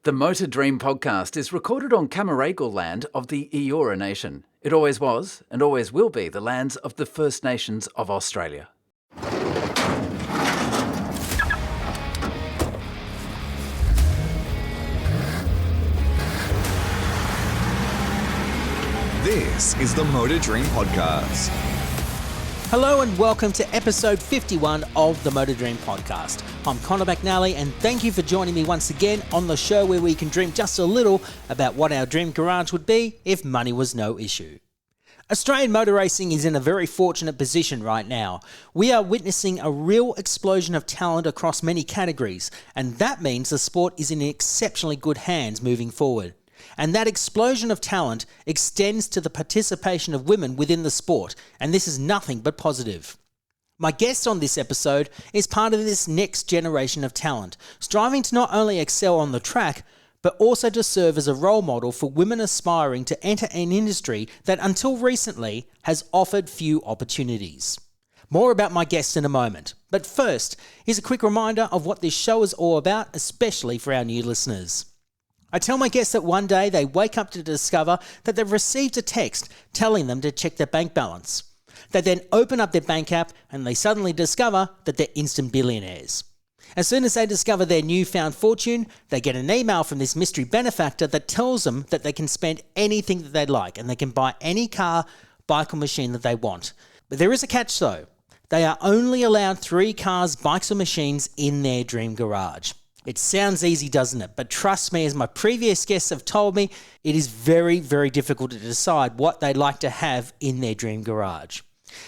The Motor Dream podcast is recorded on Camaragal land of the Eora Nation. It always was and always will be the lands of the First Nations of Australia. This is the Motor Dream podcast. Hello and welcome to episode 51 of the Motor Dream podcast. I'm Connor McNally and thank you for joining me once again on the show where we can dream just a little about what our dream garage would be if money was no issue. Australian motor racing is in a very fortunate position right now. We are witnessing a real explosion of talent across many categories, and that means the sport is in exceptionally good hands moving forward. And that explosion of talent extends to the participation of women within the sport, and this is nothing but positive. My guest on this episode is part of this next generation of talent, striving to not only excel on the track, but also to serve as a role model for women aspiring to enter an industry that until recently has offered few opportunities. More about my guest in a moment, but first, here's a quick reminder of what this show is all about, especially for our new listeners. I tell my guests that one day they wake up to discover that they've received a text telling them to check their bank balance. They then open up their bank app and they suddenly discover that they're instant billionaires. As soon as they discover their newfound fortune, they get an email from this mystery benefactor that tells them that they can spend anything that they like and they can buy any car, bike or machine that they want. But there is a catch though. They are only allowed 3 cars, bikes or machines in their dream garage. It sounds easy, doesn't it? But trust me, as my previous guests have told me, it is very, very difficult to decide what they'd like to have in their dream garage.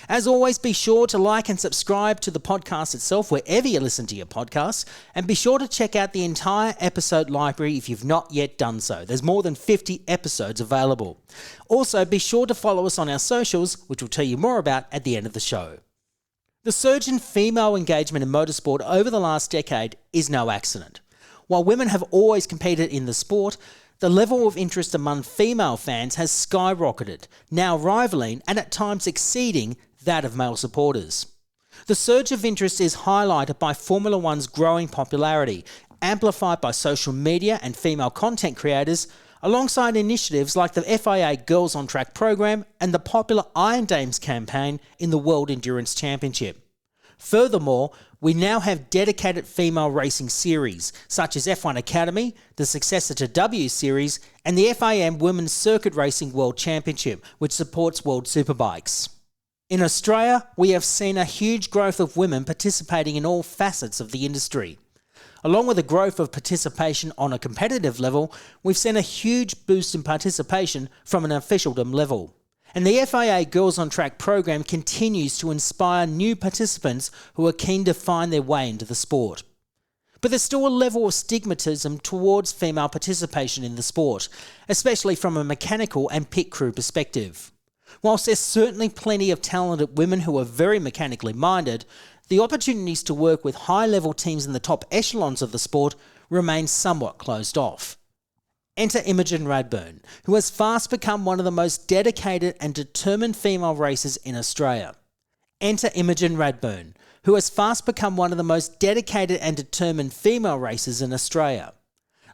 As always, be sure to like and subscribe to the podcast itself wherever you listen to your podcasts, and be sure to check out the entire episode library if you've not yet done so. There's more than 50 episodes available. Also, be sure to follow us on our socials, which we'll tell you more about at the end of the show. The surge in female engagement in motorsport over the last decade is no accident. While women have always competed in the sport, the level of interest among female fans has skyrocketed, now rivaling and at times exceeding that of male supporters. The surge of interest is highlighted by Formula One's growing popularity, amplified by social media and female content creators, alongside initiatives like the FIA Girls on Track program and the popular Iron Dames campaign in the World Endurance Championship. Furthermore, we now have dedicated female racing series, such as F1 Academy, the successor to W Series, and the FIM Women's Circuit Racing World Championship, which supports World Superbikes. In Australia, we have seen a huge growth of women participating in all facets of the industry. Along with the growth of participation on a competitive level, we've seen a huge boost in participation from an officialdom level. And the FIA Girls on Track program continues to inspire new participants who are keen to find their way into the sport. But there's still a level of stigmatism towards female participation in the sport, especially from a mechanical and pit crew perspective. Whilst there's certainly plenty of talented women who are very mechanically minded, the opportunities to work with high-level teams in the top echelons of the sport remain somewhat closed off. Enter Imogen Radburn, who has fast become one of the most dedicated and determined female racers in Australia. Enter Imogen Radburn, who has fast become one of the most dedicated and determined female racers in Australia.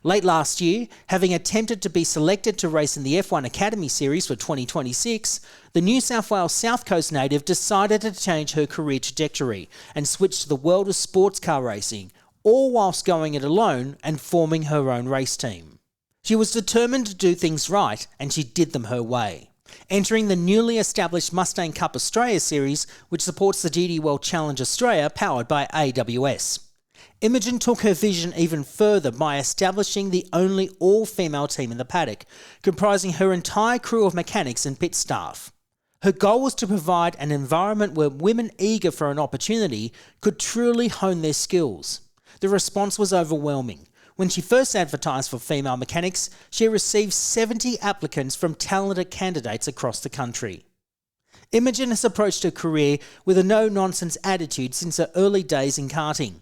Late last year, having attempted to be selected to race in the F1 Academy Series for 2026, the New South Wales South Coast native decided to change her career trajectory and switch to the world of sportscar racing, all whilst going it alone and forming her own race team. She was determined to do things right, and she did them her way. Entering the newly established Mustang Cup Australia series, which supports the GT World Challenge Australia powered by AWS. Imogen took her vision even further by establishing the only all-female team in the paddock, comprising her entire crew of mechanics and pit staff. Her goal was to provide an environment where women eager for an opportunity could truly hone their skills. The response was overwhelming. When she first advertised for female mechanics, she received 70 applicants from talented candidates across the country. Imogen has approached her career with a no-nonsense attitude since her early days in karting.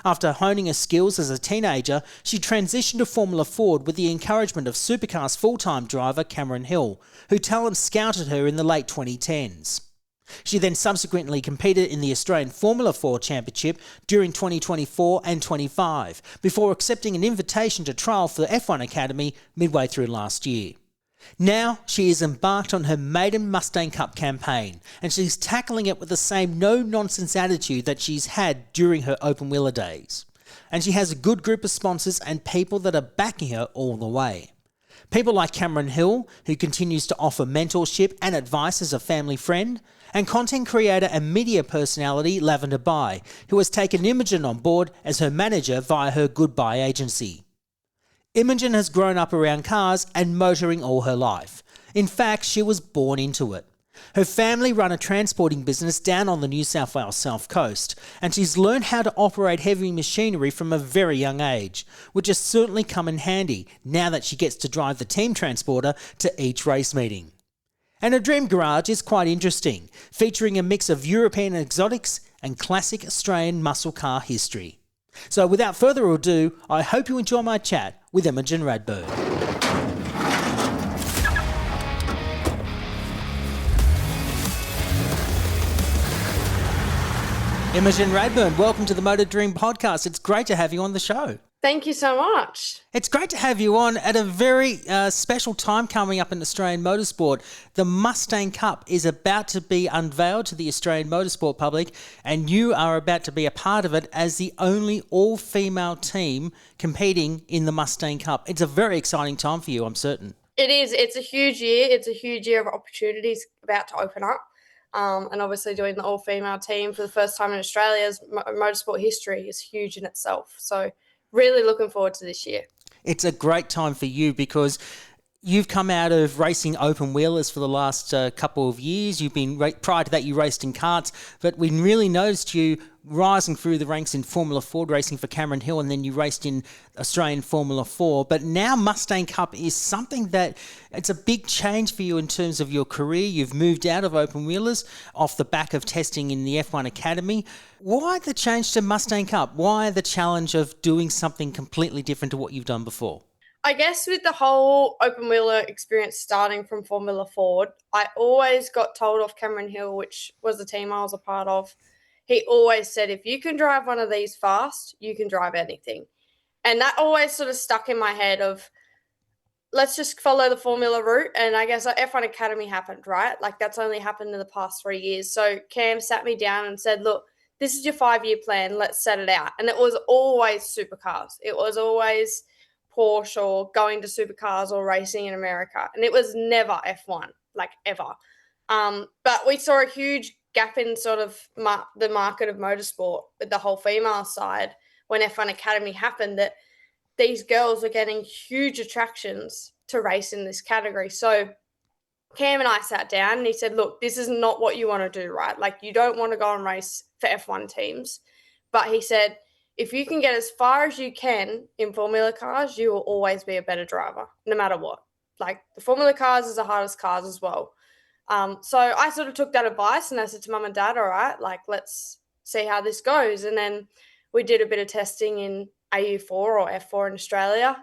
After honing her skills as a teenager, she transitioned to Formula Ford with the encouragement of Supercars full-time driver Cameron Hill, who talent scouted her in the late 2010s. She then subsequently competed in the Australian Formula 4 Championship during 2024 and 25, before accepting an invitation to trial for the F1 Academy midway through last year. Now she is embarked on her maiden Mustang Cup campaign, and she's tackling it with the same no-nonsense attitude that she's had during her open wheeler days. And she has a good group of sponsors and people that are backing her all the way. People like Cameron Hill, who continues to offer mentorship and advice as a family friend, and content creator and media personality Lavender Baj, who has taken Imogen on board as her manager via her Goodbye agency. Imogen has grown up around cars and motoring all her life. In fact, she was born into it. Her family run a transporting business down on the New South Wales South Coast, and she's learned how to operate heavy machinery from a very young age, which has certainly come in handy now that she gets to drive the team transporter to each race meeting. And her dream garage is quite interesting, featuring a mix of European exotics and classic Australian muscle car history. So without further ado, I hope you enjoy my chat with Imogen Radburn. Imogen Radburn, welcome to the Motor Dream podcast. It's great to have you on the show. Thank you so much. It's great to have you on at a very special time coming up in Australian motorsport. The Mustang Cup is about to be unveiled to the Australian motorsport public, and you are about to be a part of it as the only all-female team competing in the Mustang Cup. It's a very exciting time for you, I'm certain. It is. It's a huge year. It's a huge year of opportunities about to open up. And obviously doing the all-female team for the first time in Australia's motorsport history is huge in itself. So really looking forward to this year. It's a great time for you because you've come out of racing open wheelers for the last couple of years. You've been prior to that, you raced in karts, but we really noticed you rising through the ranks in Formula Ford racing for Cameron Hill, and then you raced in Australian Formula 4. But now Mustang Cup is something that it's a big change for you in terms of your career. You've moved out of open wheelers off the back of testing in the F1 Academy. Why the change to Mustang Cup? Why the challenge of doing something completely different to what you've done before? I guess with the whole open wheeler experience starting from Formula Ford, I always got told off Cameron Hill, which was the team I was a part of. He always said, if you can drive one of these fast, you can drive anything. And that always sort of stuck in my head of, let's just follow the formula route. And I guess F1 Academy happened, right? Like that's only happened in the past 3 years. So Cam sat me down and said, look, this is your 5-year plan. Let's set it out. And it was always supercars. It was always Porsche or going to supercars or racing in America. And it was never F1, like ever. But we saw a huge gap in sort of the market of motorsport with the whole female side when F1 Academy happened, that these girls were getting huge attractions to race in this category. So Cam and I sat down and he said, look, this is not what you want to do, right? Like you don't want to go and race for F1 teams. But he said, if you can get as far as you can in formula cars, you will always be a better driver, no matter what. Like the formula cars is the hardest cars as well. So I sort of took that advice and I said to mum and dad, all right, like let's see how this goes. And then we did a bit of testing in AU4 or F4 in Australia.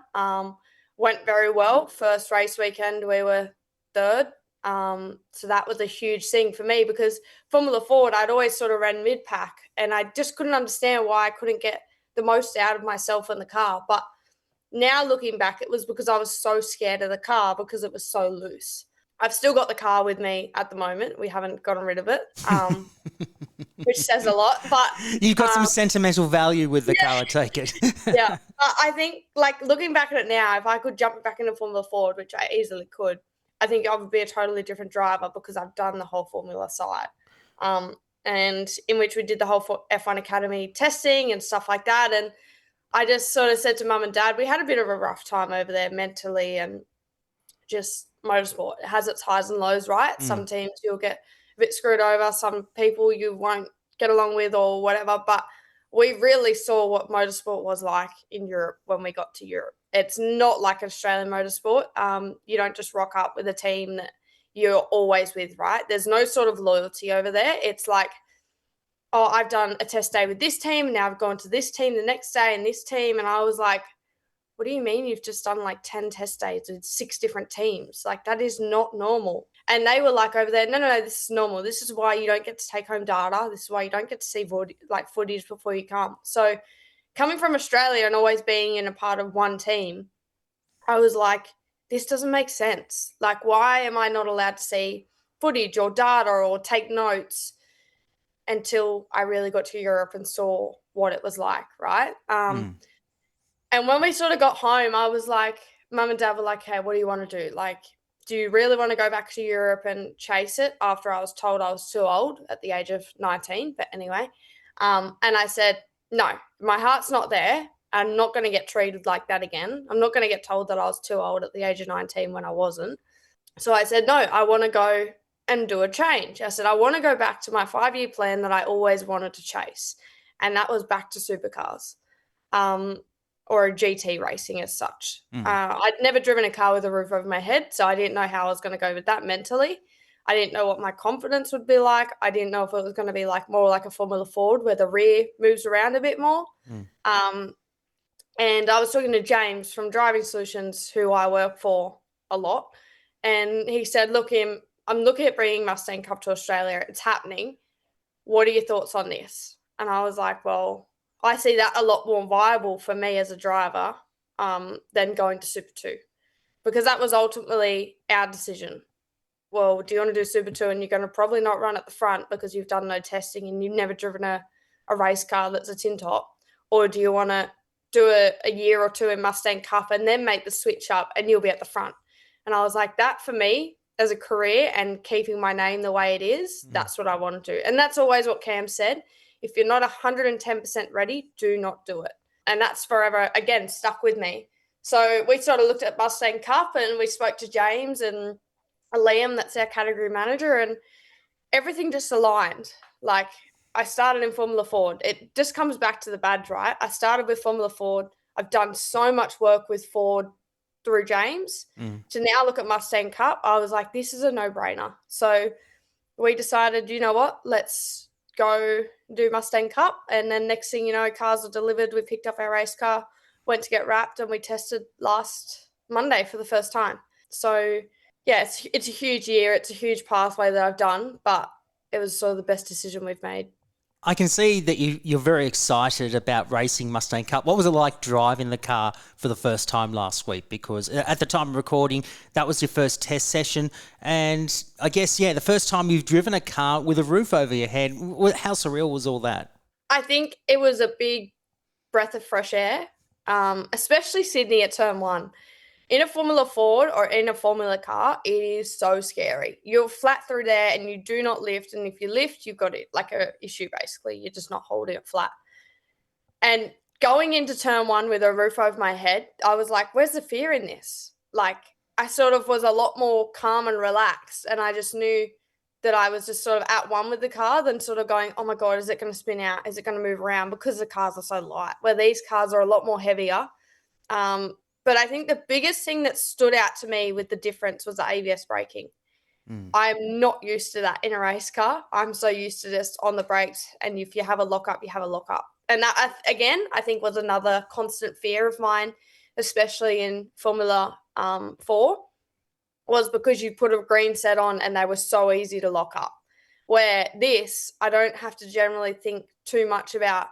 Went very well. First race weekend, we were third. So that was a huge thing for me because Formula Ford, I'd always sort of ran mid-pack and I just couldn't understand why I couldn't get the most out of myself in the car. But now looking back, it was because I was so scared of the car because it was so loose. I've still got the car with me at the moment. We haven't gotten rid of it, which says a lot. But you've got some sentimental value with the car, I take it. Yeah. I think, like, looking back at it now, if I could jump back into Formula Ford, which I easily could, I think I would be a totally different driver because I've done the whole Formula side. And in which we did the whole F1 Academy testing and stuff like that. And I just sort of said to mum and dad, we had a bit of a rough time over there mentally and just motorsport. It has its highs and lows, right? Some teams you'll get a bit screwed over. Some people you won't get along with or whatever. But we really saw what motorsport was like in Europe when we got to Europe. It's not like Australian motorsport. You don't just rock up with a team that you're always with, right? There's no sort of loyalty over there. It's like, oh, I've done a test day with this team, and now I've gone to this team the next day and this team. And I was like, what do you mean you've just done like 10 test days with 6 different teams? Like that is not normal. And they were like over there, no, this is normal. This is why you don't get to take home data. This is why you don't get to see footage before you come. So coming from Australia and always being in a part of one team, I was like, this doesn't make sense. Like, why am I not allowed to see footage or data or take notes until I really got to Europe and saw what it was like, right? And when we sort of got home, I was like, Mum and Dad were like, hey, what do you want to do? Like, do you really want to go back to Europe and chase it after I was told I was too old at the age of 19? But anyway, and I said, no, my heart's not there. I'm not going to get treated like that again. I'm not going to get told that I was too old at the age of 19 when I wasn't. So I said, no, I want to go and do a change. I said, I want to go back to my 5-year plan that I always wanted to chase. And that was back to supercars. Or a GT racing as such. I'd never driven a car with a roof over my head, so I didn't know how I was going to go with that mentally. I didn't know what my confidence would be like. I didn't know if it was going to be like more like a Formula Ford where the rear moves around a bit more. And I was talking to James from Driving Solutions, who I work for a lot, and he said, look, I'm looking at bringing Mustang Cup to Australia. It's happening. What are your thoughts on this? And I was like, well, I see that a lot more viable for me as a driver than going to Super 2, because that was ultimately our decision. Well, do you want to do Super 2 and you're going to probably not run at the front because you've done no testing and you've never driven a race car that's a tin top? Or do you want to do a year or two in Mustang Cup and then make the switch up and you'll be at the front? And I was like, that for me as a career and keeping my name the way it is, that's what I want to do. And that's always what Cam said. If you're not 110% ready, do not do it. And that's forever, again, stuck with me. So we sort of looked at Mustang Cup and we spoke to James and Liam, that's our category manager, and everything just aligned. Like, I started in Formula Ford. It just comes back to the badge, right? I started with Formula Ford. I've done so much work with Ford through James. To now look at Mustang Cup, I was like, this is a no-brainer. So we decided, you know what, let's go do Mustang Cup. And then next thing you know, cars are delivered. We picked up our race car, went to get wrapped, and we tested last Monday for the first time. So yeah, it's a huge year. It's a huge pathway that I've done, but it was sort of the best decision we've made. I can see that you're very excited about racing Mustang Cup. What was it like driving the car for the first time last week? Because at the time of recording, that was your first test session. And I guess, the first time you've driven a car with a roof over your head. How surreal was all that? I think it was a big breath of fresh air, especially Sydney at turn 1. In a Formula Ford or in a Formula car, it is so scary. You're flat through there and you do not lift. And if you lift, you've got it like a issue, basically. You're just not holding it flat. And going into turn 1 with a roof over my head, I was like, where's the fear in this? Like, I sort of was a lot more calm and relaxed. And I just knew that I was just sort of at one with the car than sort of going, oh my God, is it going to spin out? Is it going to move around? Because the cars are so light, where these cars are a lot more heavier. But I think the biggest thing that stood out to me with the difference was the ABS braking. I'm not used to that in a race car. I'm so used to just on the brakes, and if you have a lockup, you have a lockup. And that, again, I think was another constant fear of mine, especially in Formula 4, was because you put a green set on and they were so easy to lock up. Where this, I don't have to generally think too much about,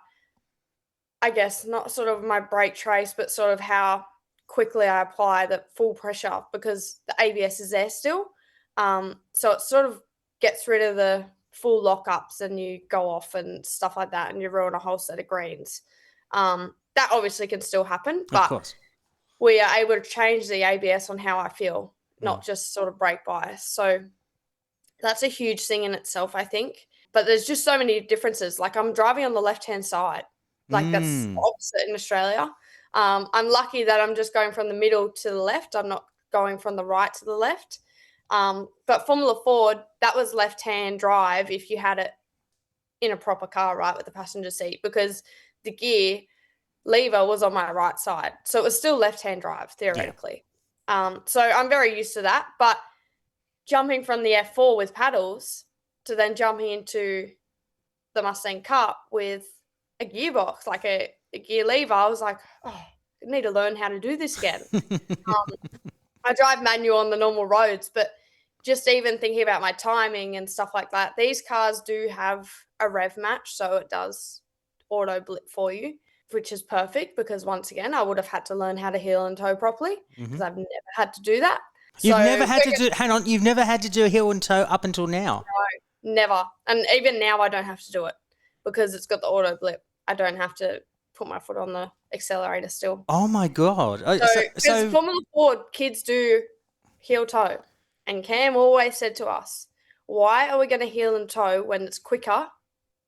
I guess, not sort of my brake trace, but sort of how quickly I apply the full pressure, because the ABS is there still. So it sort of gets rid of the full lockups and you go off and stuff like that, and you ruin a whole set of greens. That obviously can still happen, but we are able to change the ABS on how I feel, not just sort of brake bias. So that's a huge thing in itself, I think. But there's just so many differences. Like, I'm driving on the left-hand side. Like, that's opposite in Australia. I'm lucky that I'm just going from the middle to the left. I'm not going from the right to the left. But Formula Ford, that was left-hand drive if you had it in a proper car, right, with the passenger seat, because the gear lever was on my right side. So it was still left-hand drive, theoretically. So I'm very used to that. But jumping from the F4 with paddles to then jumping into the Mustang Cup with a gearbox, like a gear lever, I was like, oh, I need to learn how to do this again. I drive manual on the normal roads, but just even thinking about my timing and stuff like that, these cars do have a rev match, so it does auto blip for you, which is perfect because once again, I would have had to learn how to heel and toe properly because I've never had to do that. You've never had to do, hang on, you've never had to do heel and toe up until now? No, never. And even now I don't have to do it because it's got the auto blip. I don't have to put my foot on the accelerator still. Oh my God. So Formula Ford kids do heel toe. And Cam always said to us, why are we going to heel and toe when it's quicker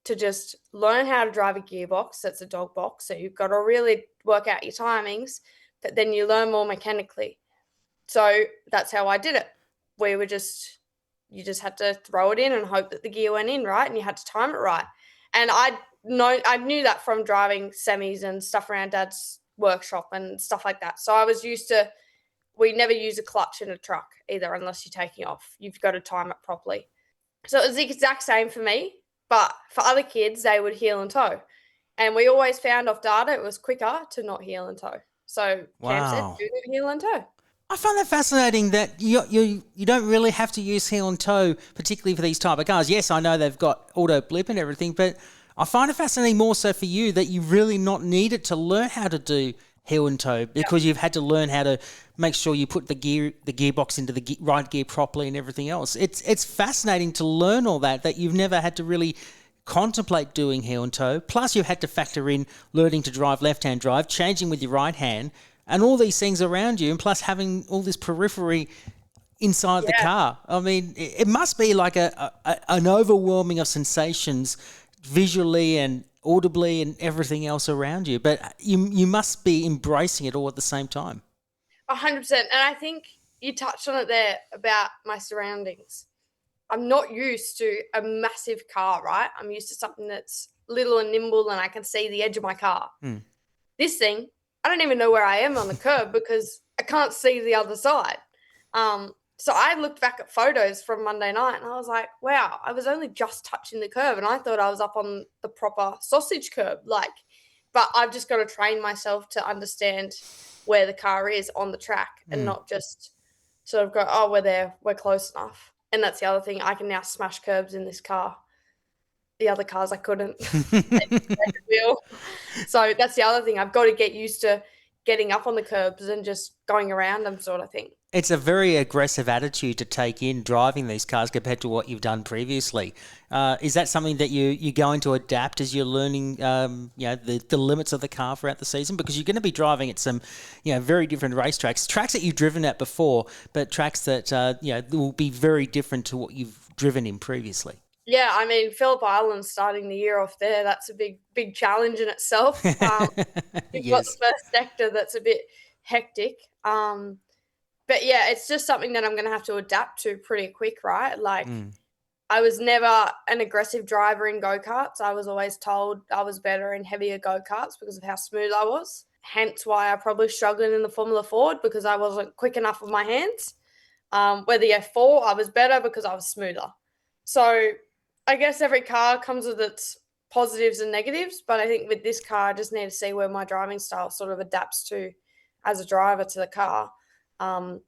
to just learn how to drive a gearbox that's a dog box? So you've got to really work out your timings, but then you learn more mechanically. So that's how I did it. You just had to throw it in and hope that the gear went in right and you had to time it right. And I knew that from driving semis and stuff around Dad's workshop and stuff like that. So I was used to, we never use a clutch in a truck either unless you're taking off. You've got to time it properly. So it was the exact same for me, but for other kids, they would heel and toe. And we always found off data it was quicker to not heel and toe. So Cam said, do the heel and toe. I find that fascinating that you don't really have to use heel and toe, particularly for these type of cars. Yes, I know they've got auto blip and everything, but I find it fascinating more so for you that you really not needed to learn how to do heel and toe because you've had to learn how to make sure you put the gearbox into the right gear properly and everything else. It's fascinating to learn all that you've never had to really contemplate doing heel and toe. Plus, you've had to factor in learning to drive left-hand drive, changing with your right hand, and all these things around you, and plus having all this periphery inside the car. I mean, it must be like an overwhelming of sensations visually and audibly and everything else around you. But you must be embracing it all at the same time. 100%. And I think you touched on it there about my surroundings. I'm not used to a massive car, right? I'm used to something that's little and nimble and I can see the edge of my car. This thing, I don't even know where I am on the curb because I can't see the other side. So I looked back at photos from Monday night and I was like, wow, I was only just touching the curb and I thought I was up on the proper sausage curb. But I've just got to train myself to understand where the car is on the track and not just sort of go, oh, we're there, we're close enough. And that's the other thing. I can now smash curbs in this car. The other cars I couldn't. So that's the other thing. I've got to get used to getting up on the curbs and just going around them sort of thing. It's a very aggressive attitude to take in driving these cars compared to what you've done previously. Is that something that you're going to adapt as you're learning the limits of the car throughout the season? Because you're going to be driving at some very different racetracks, tracks that you've driven at before, but tracks that will be very different to what you've driven in previously. Yeah, I mean, Phillip Island starting the year off there, that's a big challenge in itself. You've got the first sector that's a bit hectic. But yeah, it's just something that I'm going to have to adapt to pretty quick, right? I was never an aggressive driver in go-karts. I was always told I was better in heavier go-karts because of how smooth I was. Hence why I probably struggled in the Formula Ford because I wasn't quick enough with my hands. With the F4, I was better because I was smoother. So I guess every car comes with its positives and negatives, but I think with this car, I just need to see where my driving style sort of adapts to as a driver to the car. And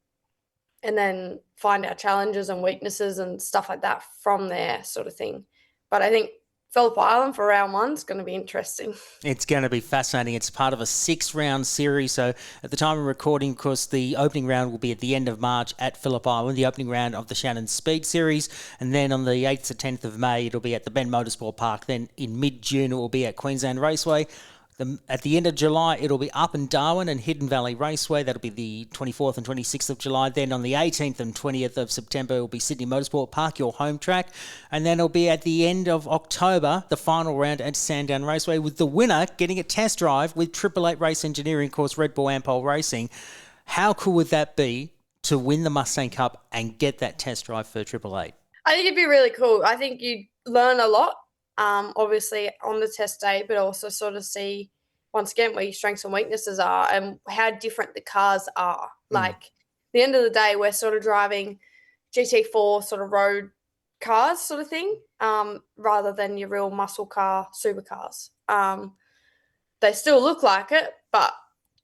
then find our challenges and weaknesses and stuff like that from there sort of thing. But I think Phillip Island for round one is going to be interesting. It's going to be fascinating. It's part of a 6-round series. So at the time of recording, of course, the opening round will be at the end of March at Phillip Island, the opening round of the Shannon Speed Series. And then on the 8th to 10th of May, it'll be at the Ben Motorsport Park. Then in mid-June, it will be at Queensland Raceway. At the end of July, it'll be up in Darwin and Hidden Valley Raceway. That'll be the 24th and 26th of July. Then on the 18th and 20th of September, it'll be Sydney Motorsport Park, your home track. And then it'll be at the end of October, the final round at Sandown Raceway, with the winner getting a test drive with 888 Race Engineering, course Red Bull Ampol Racing. How cool would that be to win the Mustang Cup and get that test drive for 888? I think it'd be really cool. I think you'd learn a lot. Obviously on the test day, but also sort of see once again where your strengths and weaknesses are and how different the cars are. Like at the end of the day, we're sort of driving GT4 sort of road cars sort of thing, rather than your real muscle car supercars. They still look like it, but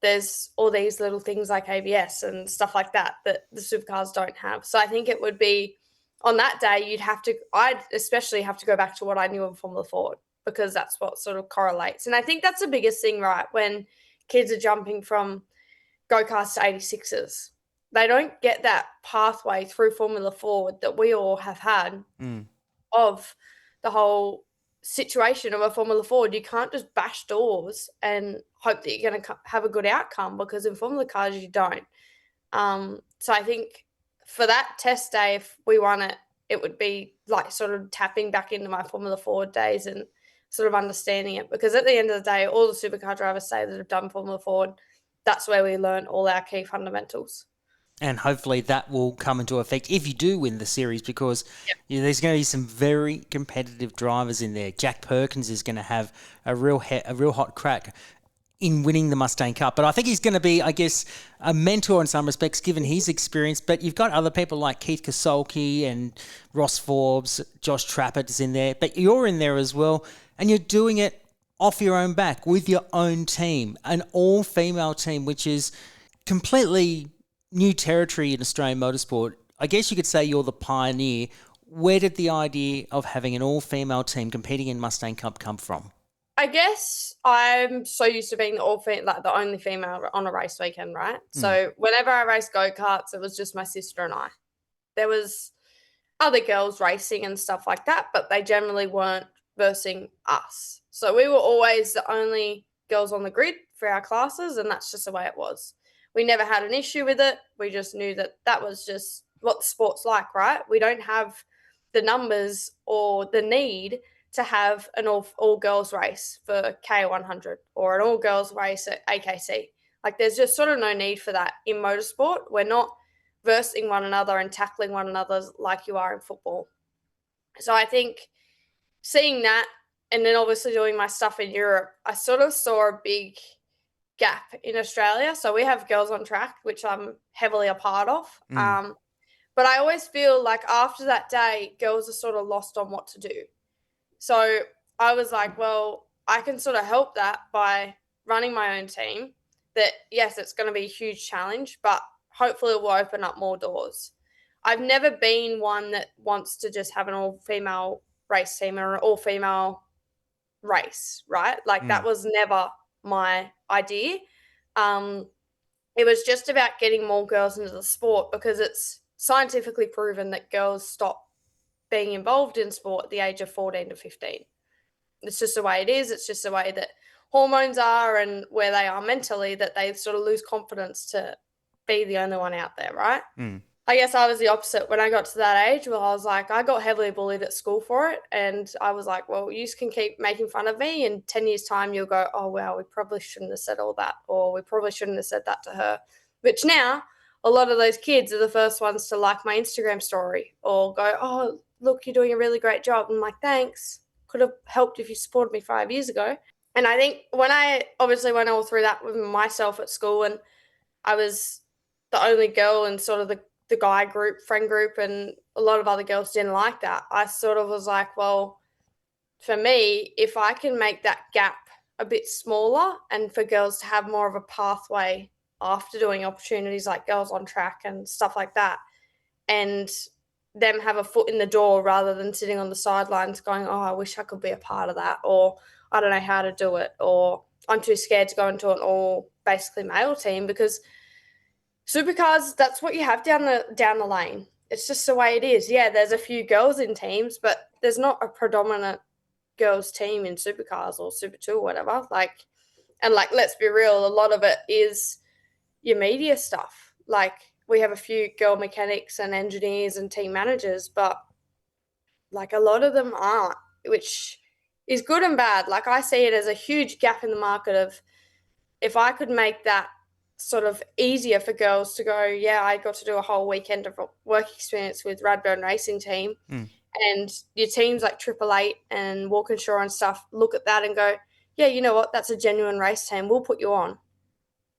there's all these little things like ABS and stuff like that the supercars don't have. So I think it would be on that day I'd especially have to go back to what I knew of Formula Ford, because that's what sort of correlates. And I think that's the biggest thing, right? When kids are jumping from go-karts to 86s, they don't get that pathway through Formula Ford that we all have had of the whole situation of a Formula Ford. You can't just bash doors and hope that you're going to have a good outcome, because in Formula Cars you don't. So I think for that test day, if we won it, it would be like sort of tapping back into my Formula Ford days and sort of understanding it, because at the end of the day, all the supercar drivers say that have done Formula Ford, that's where we learn all our key fundamentals. And hopefully that will come into effect if you do win the series, because there's going to be some very competitive drivers in there. Jack Perkins is going to have a real hot crack in winning the Mustang Cup. But I think he's going to be, I guess, a mentor in some respects, given his experience. But you've got other people like Keith Kasolke and Ross Forbes, Josh Trappett is in there. But you're in there as well, and you're doing it off your own back with your own team, an all-female team, which is completely new territory in Australian motorsport. I guess you could say you're the pioneer. Where did the idea of having an all-female team competing in Mustang Cup come from? I guess I'm so used to being the only female on a race weekend, right? So whenever I raced go-karts, it was just my sister and I. There was other girls racing and stuff like that, but they generally weren't versing us. So we were always the only girls on the grid for our classes, and that's just the way it was. We never had an issue with it. We just knew that was just what the sport's like, right? We don't have the numbers or the need to have an all-girls race for K100 or an all-girls race at AKC. Like, there's just sort of no need for that in motorsport. We're not versing one another and tackling one another like you are in football. So I think seeing that, and then obviously doing my stuff in Europe, I sort of saw a big gap in Australia. So we have Girls on Track, which I'm heavily a part of. But I always feel like after that day, girls are sort of lost on what to do. So I was like, well, I can sort of help that by running my own team. That, yes, it's going to be a huge challenge, but hopefully it will open up more doors. I've never been one that wants to just have an all-female race team or an all-female race, right? Like that was never my idea. It was just about getting more girls into the sport, because it's scientifically proven that girls stop being involved in sport at the age of 14 to 15. It's just the way it is. It's just the way that hormones are and where they are mentally, that they sort of lose confidence to be the only one out there, right? I guess I was the opposite. When I got to that age, well, I was like, I got heavily bullied at school for it. And I was like, well, you can keep making fun of me. In 10 years' time, you'll go, oh, wow, we probably shouldn't have said all that. Or we probably shouldn't have said that to her. Which now, a lot of those kids are the first ones to like my Instagram story or go, oh, look, you're doing a really great job. I'm like, thanks. Could have helped if you supported me 5 years ago. And I think when I obviously went all through that with myself at school, and I was the only girl in sort of the guy group, friend group, and a lot of other girls didn't like that. I sort of was like, well, for me, if I can make that gap a bit smaller and for girls to have more of a pathway after doing opportunities like Girls on Track and stuff like that, and them have a foot in the door rather than sitting on the sidelines going, oh, I wish I could be a part of that, or I don't know how to do it, or I'm too scared to go into an all basically male team, because supercars, that's what you have down the lane. It's just the way it is. Yeah, there's a few girls in teams, but there's not a predominant girls team in supercars or Super 2 or whatever. And let's be real, a lot of it is your media stuff. Like, we have a few girl mechanics and engineers and team managers, but like a lot of them aren't, which is good and bad. Like, I see it as a huge gap in the market of, if I could make that sort of easier for girls to go, yeah, I got to do a whole weekend of work experience with Radburn Racing Team, and your teams like 888 and Walkinshaw and stuff look at that and go, yeah, you know what, that's a genuine race team, we'll put you on.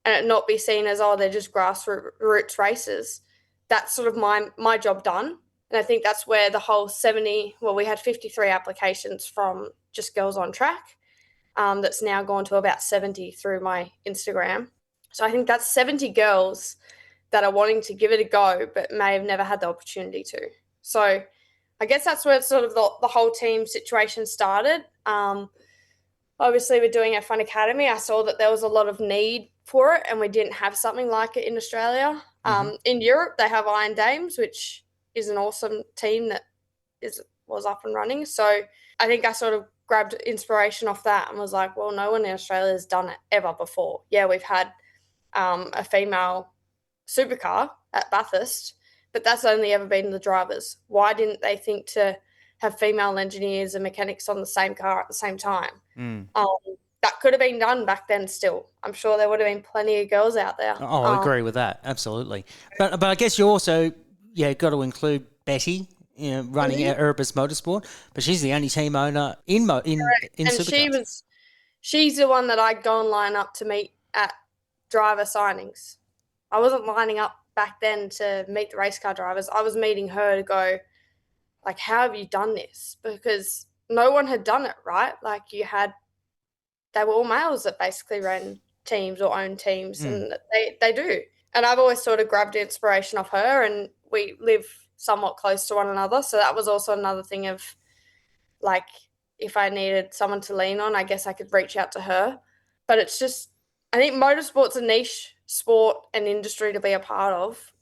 And it not be seen as, oh, they're just grassroots races. That's sort of my job done. And I think that's where the whole we had 53 applications from just Girls on Track. That's now gone to about 70 through my Instagram. So I think that's 70 girls that are wanting to give it a go but may have never had the opportunity to. So I guess that's where sort of the whole team situation started. Obviously, we're doing our Fun Academy. I saw that there was a lot of need for it and we didn't have something like it in Australia. In Europe, they have Iron Dames, which is an awesome team that was up and running. So I think I sort of grabbed inspiration off that and was like, well, no one in Australia has done it ever before. Yeah, we've had a female supercar at Bathurst, but that's only ever been the drivers. Why didn't they think to have female engineers and mechanics on the same car at the same time? That could have been done back then still. I'm sure there would have been plenty of girls out there. Oh, I agree with that. Absolutely. But I guess you also got to include Betty, running Erebus Motorsport, but she's the only team owner in Supercars. And she's the one that I'd go and line up to meet at driver signings. I wasn't lining up back then to meet the race car drivers. I was meeting her to go, like, how have you done this? Because no one had done it, right? Like, they were all males that basically ran teams or owned teams, and they do. And I've always sort of grabbed inspiration off her, and we live somewhat close to one another. So that was also another thing of, like, if I needed someone to lean on, I guess I could reach out to her. But it's just, I think motorsport's a niche sport and industry to be a part of,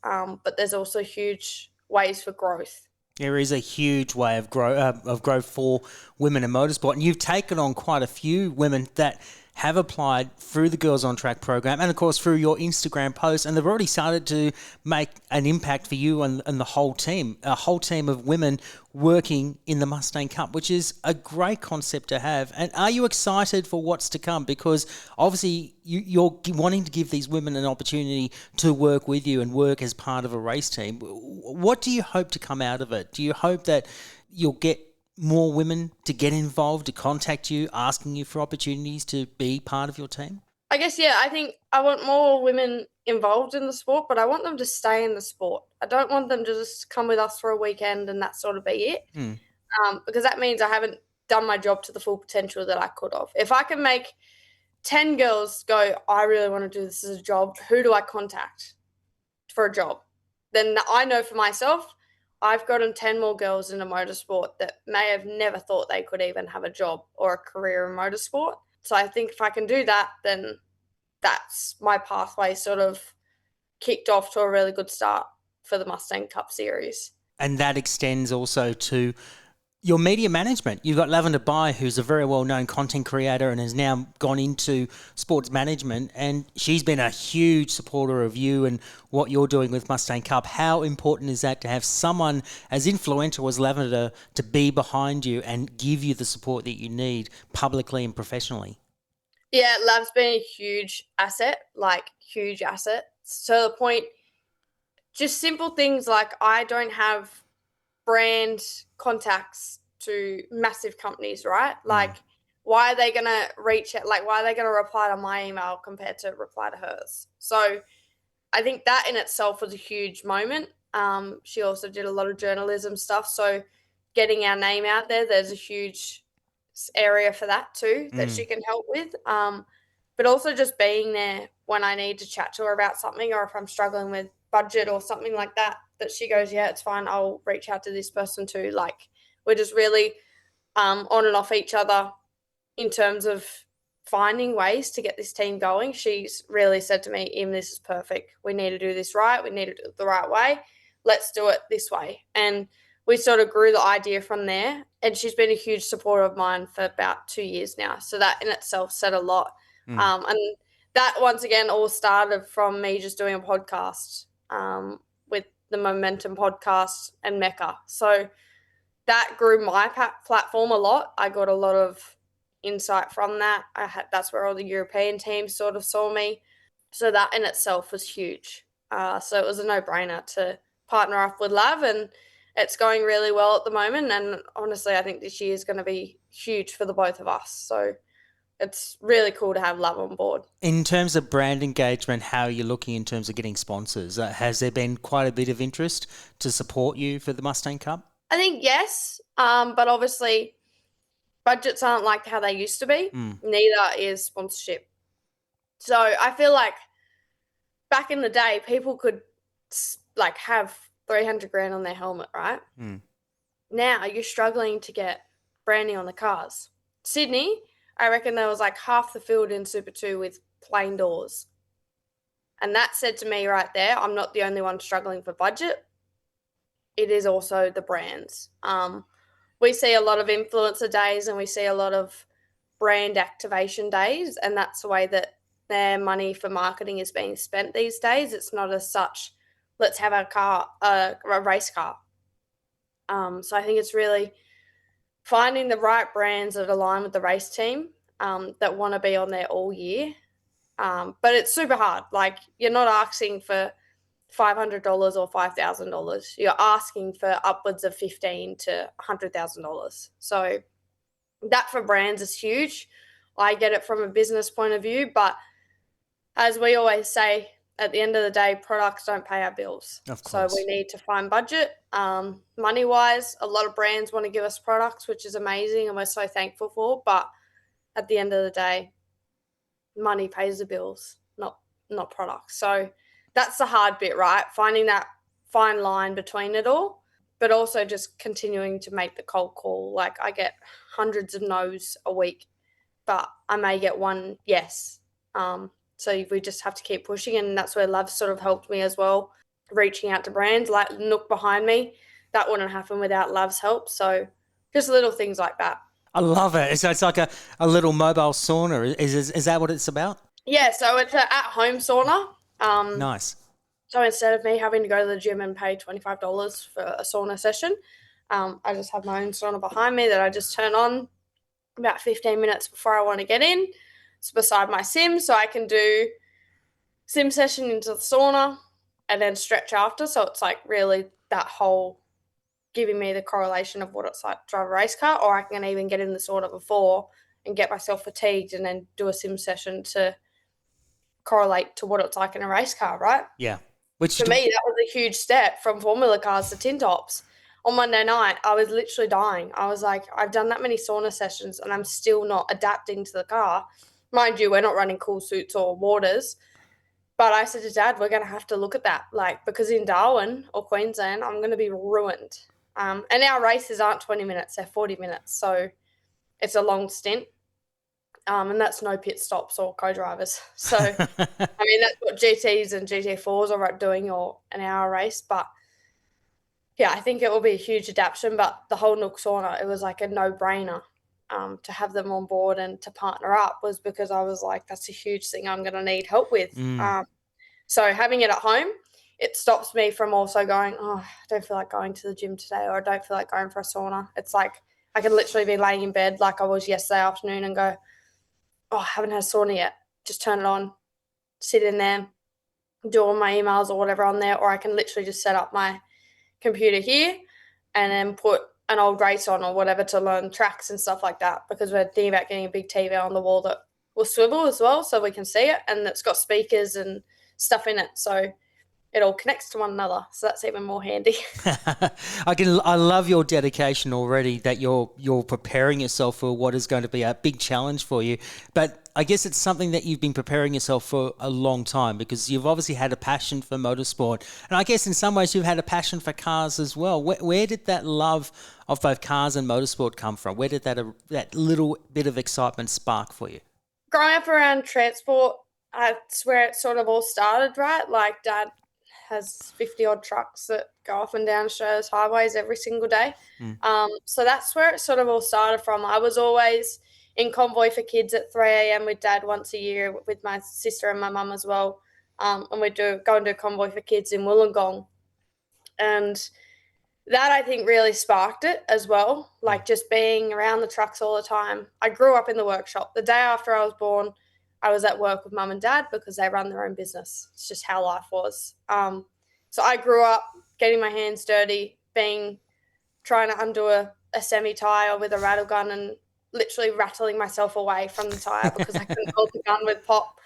but there's also huge ways for growth. There is a huge way of growth for women in motorsport, and you've taken on quite a few women that have applied through the Girls on Track program and, of course, through your Instagram posts, and they've already started to make an impact for you and the whole team, a whole team of women working in the Mustang Cup, which is a great concept to have. And are you excited for what's to come? Because obviously you're wanting to give these women an opportunity to work with you and work as part of a race team. What do you hope to come out of it? Do you hope that you'll get more women to get involved, to contact you, asking you for opportunities to be part of your team? I guess, yeah, I think I want more women involved in the sport, but I want them to stay in the sport. I don't want them to just come with us for a weekend and that sort of be it, because that means I haven't done my job to the full potential that I could have. If I can make 10 girls go, I really want to do this as a job, who do I contact for a job? Then I know for myself, I've gotten 10 more girls into motorsport that may have never thought they could even have a job or a career in motorsport. So I think if I can do that, then that's my pathway sort of kicked off to a really good start for the Mustang Cup series. And that extends also to your media management. You've got Lavender Baj, who's a very well-known content creator and has now gone into sports management, and she's been a huge supporter of you and what you're doing with Mustang Cup. How important is that to have someone as influential as Lavender to be behind you and give you the support that you need publicly and professionally? Yeah, Lav's been a huge asset, to the point, just simple things like I don't have brand contacts to massive companies, right? Like, why are they going to reach out? Like, why are they going to reply to my email compared to reply to hers? So I think that in itself was a huge moment. She also did a lot of journalism stuff. So getting our name out there, there's a huge area for that too, that she can help with. But also just being there when I need to chat to her about something, or if I'm struggling with budget or something like that she goes, yeah, it's fine, I'll reach out to this person too. Like, we're just really on and off each other in terms of finding ways to get this team going. She's really said to me, Im, this is perfect. We need to do this right. We need to do it the right way. Let's do it this way. And we sort of grew the idea from there. And she's been a huge supporter of mine for about 2 years now. So that in itself said a lot. And that, once again, all started from me just doing a podcast with the Momentum podcast and Mecca. So that grew my platform a lot. I got a lot of insight from that. That's where all the European teams sort of saw me. So that in itself was huge. So it was a no-brainer to partner up with Lav, and it's going really well at the moment. And honestly, I think this year is going to be huge for the both of us. So it's really cool to have Lav on board. In terms of brand engagement, how are you looking in terms of getting sponsors? Has there been quite a bit of interest to support you for the Mustang Cup? I think yes, but obviously budgets aren't like how they used to be. Neither is sponsorship. So I feel like back in the day, people could like have 300 grand on their helmet, right? Now you're struggling to get branding on the cars. Sydney, I reckon there was like half the field in Super 2 with plain doors. And that said to me right there, I'm not the only one struggling for budget. It is also the brands. We see a lot of influencer days and we see a lot of brand activation days, and that's the way that their money for marketing is being spent these days. It's not as such, let's have a race car. So I think it's really finding the right brands that align with the race team that want to be on there all year. But it's super hard. Like, you're not asking for $500 or $5,000. You're asking for upwards of $15,000 to $100,000. So that for brands is huge. I get it from a business point of view, but as we always say, at the end of the day, products don't pay our bills. Of So course. we need to find budget. Money-wise, a lot of brands want to give us products, which is amazing and we're so thankful for. But at the end of the day, money pays the bills, not products. So that's the hard bit, right? Finding that fine line between it all, but also just continuing to make the cold call. Like, I get hundreds of no's a week, but I may get one yes. So we just have to keep pushing, and that's where Love sort of helped me as well, reaching out to brands like Nook behind me. That wouldn't happen without Love's help. So just little things like that. I love it. So it's like a little mobile sauna. Is that what it's about? Yeah, so it's an at-home sauna. Nice. So instead of me having to go to the gym and pay $25 for a sauna session, I just have my own sauna behind me that I just turn on about 15 minutes before I want to get in. It's beside my sim, so I can do sim session into the sauna and then stretch after. So it's like really that whole giving me the correlation of what it's like to drive a race car, or I can even get in the sauna before and get myself fatigued and then do a sim session to correlate to what it's like in a race car, right? Yeah. Which For me, that was a huge step from formula cars to tin tops. On Monday night, I was literally dying. I was like, I've done that many sauna sessions and I'm still not adapting to the car. Mind you, we're not running cool suits or waters. But I said to Dad, we're going to have to look at that. Like, because in Darwin or Queensland, I'm going to be ruined. And our races aren't 20 minutes, they're 40 minutes. So it's a long stint. And that's no pit stops or co-drivers. So, I mean, that's what GTs and GT4s are doing, or an hour race. But, yeah, I think it will be a huge adaptation. But the whole Nook sauna, it was like a no-brainer to have them on board and to partner up, was because I was like, that's a huge thing I'm going to need help with. So having it at home, it stops me from also going, oh, I don't feel like going to the gym today, or I don't feel like going for a sauna. It's like I can literally be laying in bed like I was yesterday afternoon and go, oh, I haven't had a sauna yet. Just turn it on, sit in there, do all my emails or whatever on there, or I can literally just set up my computer here and then put an old race on or whatever to learn tracks and stuff like that, because we're thinking about getting a big TV on the wall that will swivel as well so we can see it, and it's got speakers and stuff in it. So it all connects to one another. So that's even more handy. I love your dedication already, that you're preparing yourself for what is going to be a big challenge for you. But I guess it's something that you've been preparing yourself for a long time, because you've obviously had a passion for motorsport. And I guess in some ways you've had a passion for cars as well. Where did that love of both cars and motorsport come from? Where did that little bit of excitement spark for you? Growing up around transport, that's where it sort of all started, right? Like, Dad has 50-odd trucks that go up and down Australia's highways every single day. So that's where it sort of all started from. I was always in convoy for kids at 3 a.m. with Dad once a year, with my sister and my mum as well. And we'd go and do convoy for kids in Wollongong. And that, I think, really sparked it as well, like just being around the trucks all the time. I grew up in the workshop. The day after I was born, I was at work with Mum and Dad because they run their own business. It's just how life was. So I grew up getting my hands dirty, trying to undo a semi-tire with a rattle gun and literally rattling myself away from the tire because I couldn't hold the gun with pop.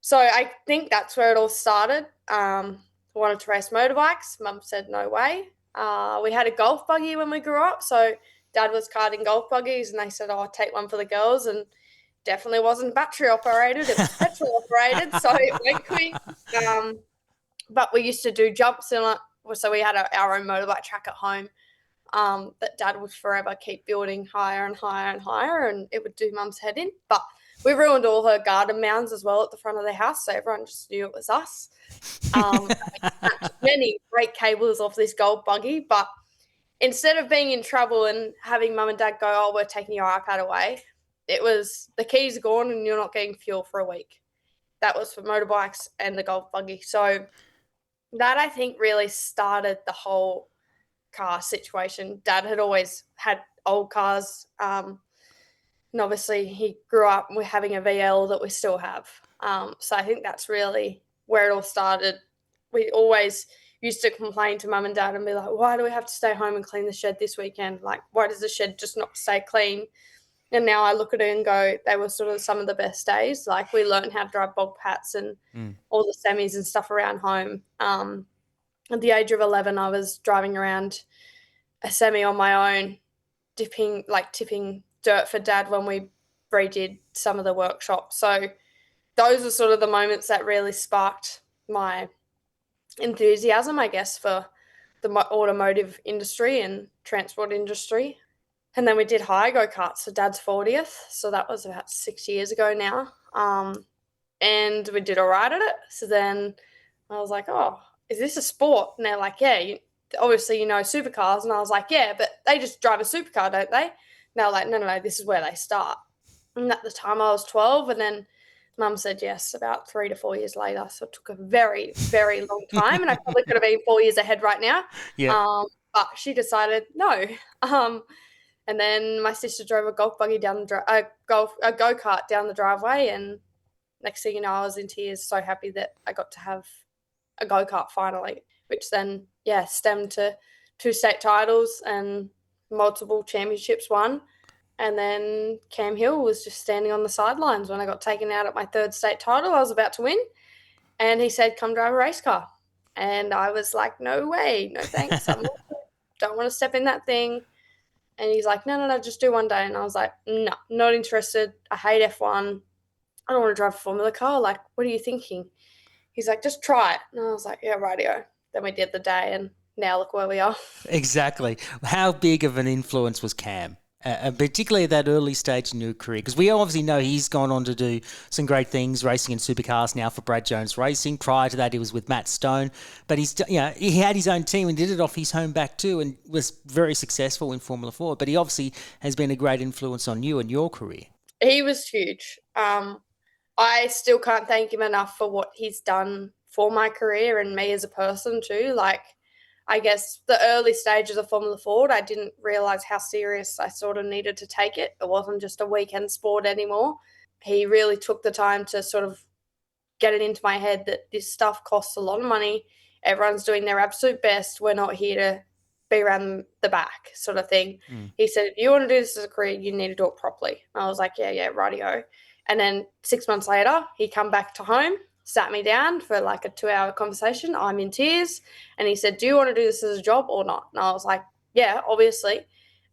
So I think that's where it all started. Wanted to race motorbikes. Mum said no way. We had a golf buggy when we grew up. So Dad was karting golf buggies and they said, oh, I'll take one for the girls. And definitely wasn't battery operated. It was petrol operated, so it went quick. But we used to do jumps in it. So we had our own motorbike track at home that Dad would forever keep building higher and higher and higher, and it would do Mum's head in. But we ruined all her garden mounds as well at the front of the house, so everyone just knew it was us. Many great cables off this gold buggy, but instead of being in trouble and having Mum and Dad go, "Oh, we're taking your iPad away," it was the keys are gone and you're not getting fuel for a week. That was for motorbikes and the gold buggy. So that, I think, really started the whole car situation. Dad had always had old cars, and obviously he grew up with having a VL that we still have. So I think that's really where it all started. We always used to complain to Mum and Dad and be like, "Why do we have to stay home and clean the shed this weekend? Like, why does the shed just not stay clean?" And now I look at it and go, they were sort of some of the best days. Like, we learned how to drive bobcats and all the semis and stuff around home. At the age of 11, I was driving around a semi on my own, tipping dirt for Dad when we redid some of the workshops. So those are sort of the moments that really sparked my enthusiasm, I guess, for the automotive industry and transport industry. And then we did hire go-karts for Dad's 40th. So that was about 6 years ago now. And we did all right at it. So then I was like, "Oh, is this a sport?" And they're like, "Yeah, obviously you know Supercars." And I was like, "Yeah, but they just drive a supercar, don't they?" And they're like, no, this is where they start. And at the time I was 12, and then Mum said yes about 3 to 4 years later. So it took a very, very long time, and I probably could have been 4 years ahead right now. Yeah. But she decided no. And then my sister drove a golf buggy down a go-kart down the driveway, and next thing you know, I was in tears, so happy that I got to have a go-kart finally, which then, stemmed to 2 state titles and multiple championships won. And then Cam Hill was just standing on the sidelines when I got taken out at my 3rd state title. I was about to win, and he said, "Come drive a race car." And I was like, "No way, no thanks. I don't want to step in that thing." And he's like, no, just do one day. And I was like, "No, not interested. I hate F1. I don't want to drive a Formula car. Like, what are you thinking?" He's like, "Just try it." And I was like, "Yeah, rightio." Then we did the day, and now look where we are. Exactly. How big of an influence was Cam? Particularly at that early stage in your career, because we obviously know he's gone on to do some great things, racing in supercars now for Brad Jones Racing. Prior to that, he was with Matt Stone, but he had his own team and did it off his home back too, and was very successful in Formula 4. But he obviously has been a great influence on you and your career. He was huge. I still can't thank him enough for what he's done for my career and me as a person too. Like, I guess the early stages of Formula Ford, I didn't realise how serious I sort of needed to take it. It wasn't just a weekend sport anymore. He really took the time to sort of get it into my head that this stuff costs a lot of money. Everyone's doing their absolute best. We're not here to be around the back sort of thing. He said, "If you want to do this as a career, you need to do it properly." I was like, yeah, rightio. And then 6 months later, he come back to home, sat me down for like a 2-hour conversation. I'm in tears. And he said, "Do you want to do this as a job or not?" And I was like, "Yeah, obviously."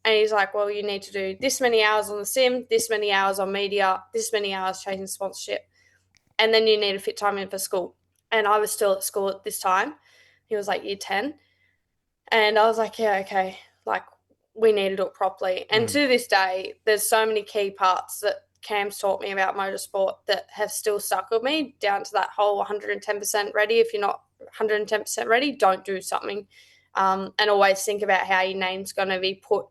And he's like, "Well, you need to do this many hours on the sim, this many hours on media, this many hours chasing sponsorship. And then you need to fit time in for school." And I was still at school at this time. He was like year 10. And I was like, yeah, okay, like, we need to do it properly. And to this day, there's so many key parts that Cam's taught me about motorsport that have still stuck with me, down to that whole 110% ready. If you're not 110% ready, don't do something. And always think about how your name's going to be put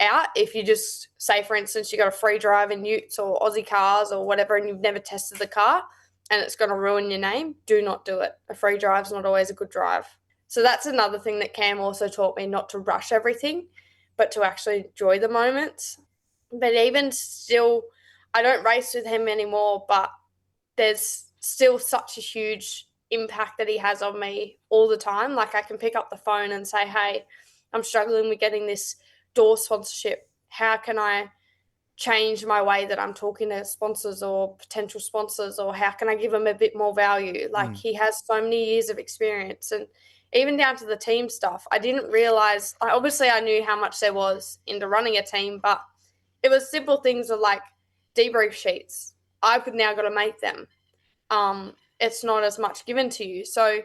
out. If you just say, for instance, you got a free drive in Utes or Aussie cars or whatever, and you've never tested the car and it's going to ruin your name, do not do it. A free drive's not always a good drive. So that's another thing that Cam also taught me, not to rush everything, but to actually enjoy the moments. But even still, I don't race with him anymore, but there's still such a huge impact that he has on me all the time. Like, I can pick up the phone and say, "Hey, I'm struggling with getting this door sponsorship. How can I change my way that I'm talking to sponsors or potential sponsors, or how can I give them a bit more value?" Like, he has so many years of experience, and even down to the team stuff. I didn't realize, obviously I knew how much there was into running a team, but it was simple things of like, debrief sheets. I've now got to make them. It's not as much given to you. So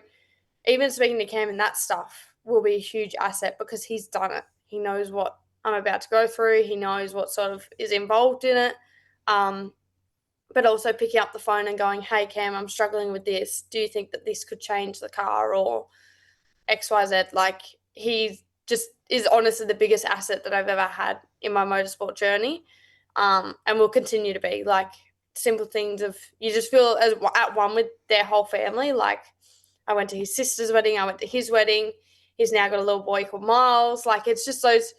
even speaking to Cam and that stuff will be a huge asset because he's done it. He knows what I'm about to go through. He knows what sort of is involved in it. But also picking up the phone and going, hey, Cam, I'm struggling with this. Do you think that this could change the car or XYZ? Like, he just is honestly the biggest asset that I've ever had in my motorsport journey, and will continue to be. Like, simple things of you just feel as at one with their whole family. Like, I went to his sister's wedding. I went to his wedding. He's now got a little boy called Miles. Like, it's just those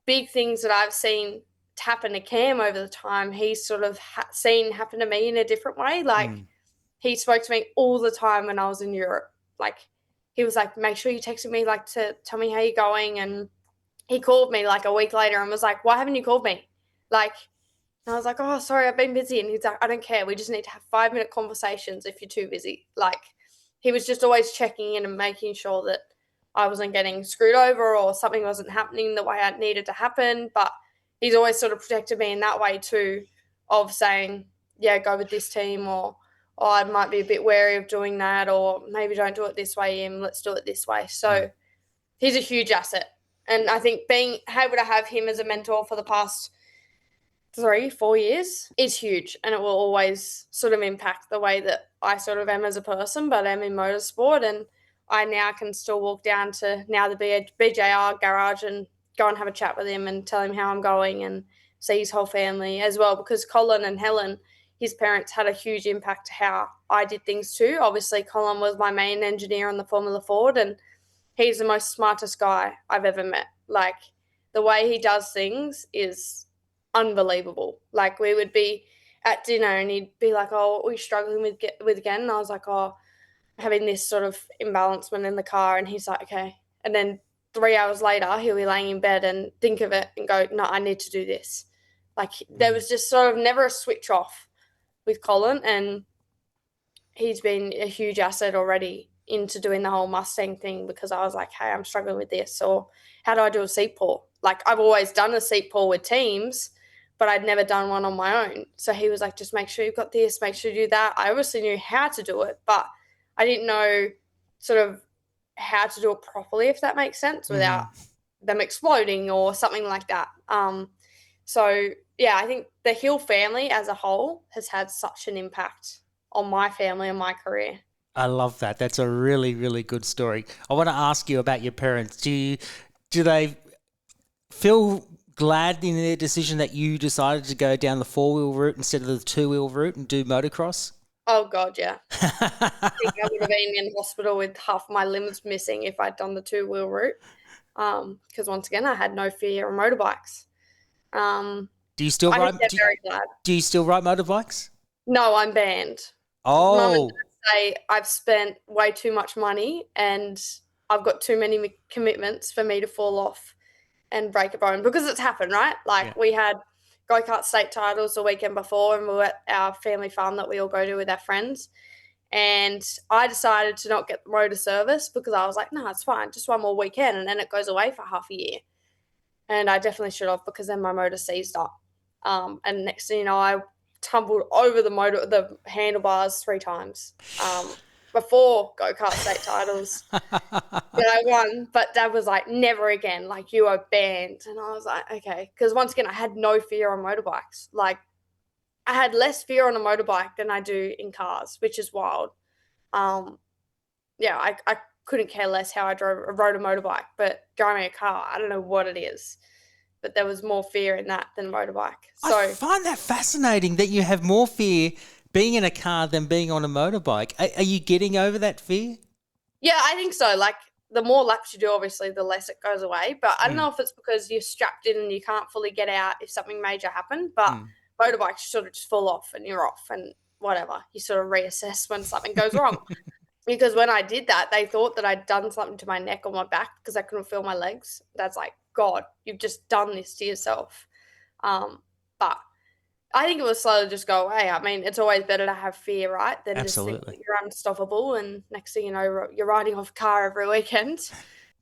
big things that I've seen happen to Cam over the time. He's sort of seen happen to me in a different way. Like, he spoke to me all the time when I was in Europe. Like, he was like, make sure you texted me, like, to tell me how you're going. And he called me like a week later and was like, why haven't you called me? Like, and I was like, oh, sorry, I've been busy. And he's like, I don't care. We just need to have 5-minute conversations if you're too busy. Like, he was just always checking in and making sure that I wasn't getting screwed over or something wasn't happening the way it needed to happen. But he's always sort of protected me in that way too, of saying, yeah, go with this team, or I might be a bit wary of doing that, or maybe don't do it this way, Im, let's do it this way. So he's a huge asset. And I think being able to have him as a mentor for the past 3-4 years is huge, and it will always sort of impact the way that I sort of am as a person, but am in motorsport. And I now can still walk down to now the BJR garage and go and have a chat with him and tell him how I'm going and see his whole family as well, because Colin and Helen, his parents, had a huge impact to how I did things too. Obviously, Colin was my main engineer on the Formula Ford, and he's the most smartest guy I've ever met. Like, the way he does things is unbelievable. Like, we would be at dinner and he'd be like, oh, what are we struggling with again? And I was like, oh, having this sort of imbalancement in the car. And he's like, okay. And then 3 hours later, he'll be laying in bed and think of it and go, no, I need to do this. Like, there was just sort of never a switch off with Colin, and he's been a huge asset already into doing the whole Mustang thing, because I was like, hey, I'm struggling with this, or how do I do a seat pull? Like, I've always done a seat pull with teams, but I'd never done one on my own. So he was like, just make sure you've got this, make sure you do that. I obviously knew how to do it, but I didn't know sort of how to do it properly, if that makes sense, without them exploding or something like that. So, yeah, I think the Hill family as a whole has had such an impact on my family and my career. I love that. That's a really, really good story. I want to ask you about your parents. Do they feel glad in their decision that you decided to go down the 4-wheel route instead of the 2-wheel route and do motocross? Oh, God, yeah. I think I would have been in hospital with half my limbs missing if I'd done the 2-wheel route, because, once again, I had no fear of motorbikes. Do you still ride? Very glad. Do you still ride motorbikes? No, I'm banned. Oh. Mum and Dad say I've spent way too much money and I've got too many commitments for me to fall off and break a bone, because it's happened, right? Like, we had go-kart state titles the weekend before, and we were at our family farm that we all go to with our friends. And I decided to not get the motor service because I was like, no, it's fine, just one more weekend, and then it goes away for half a year. And I definitely should have, because then my motor seized up. And next thing you know, I tumbled over the handlebars 3 times before go-kart state titles that I won. But Dad was like, never again, like, you are banned. And I was like, okay. Because once again, I had no fear on motorbikes. Like, I had less fear on a motorbike than I do in cars, which is wild. I couldn't care less how I rode a motorbike, but driving a car, I don't know what it is, but there was more fear in that than motorbike. So I find that fascinating that you have more fear being in a car than being on a motorbike. Are you getting over that fear? Yeah, I think so. Like, the more laps you do, obviously, the less it goes away. But I don't know if it's because you're strapped in and you can't fully get out if something major happened. But motorbikes sort of just fall off and you're off and whatever. You sort of reassess when something goes wrong. Because when I did that, they thought that I'd done something to my neck or my back because I couldn't feel my legs. That's like, God, you've just done this to yourself. But I think it will slowly just go away. I mean, it's always better to have fear, right, than just think that you're unstoppable and next thing you know, you're riding off a car every weekend.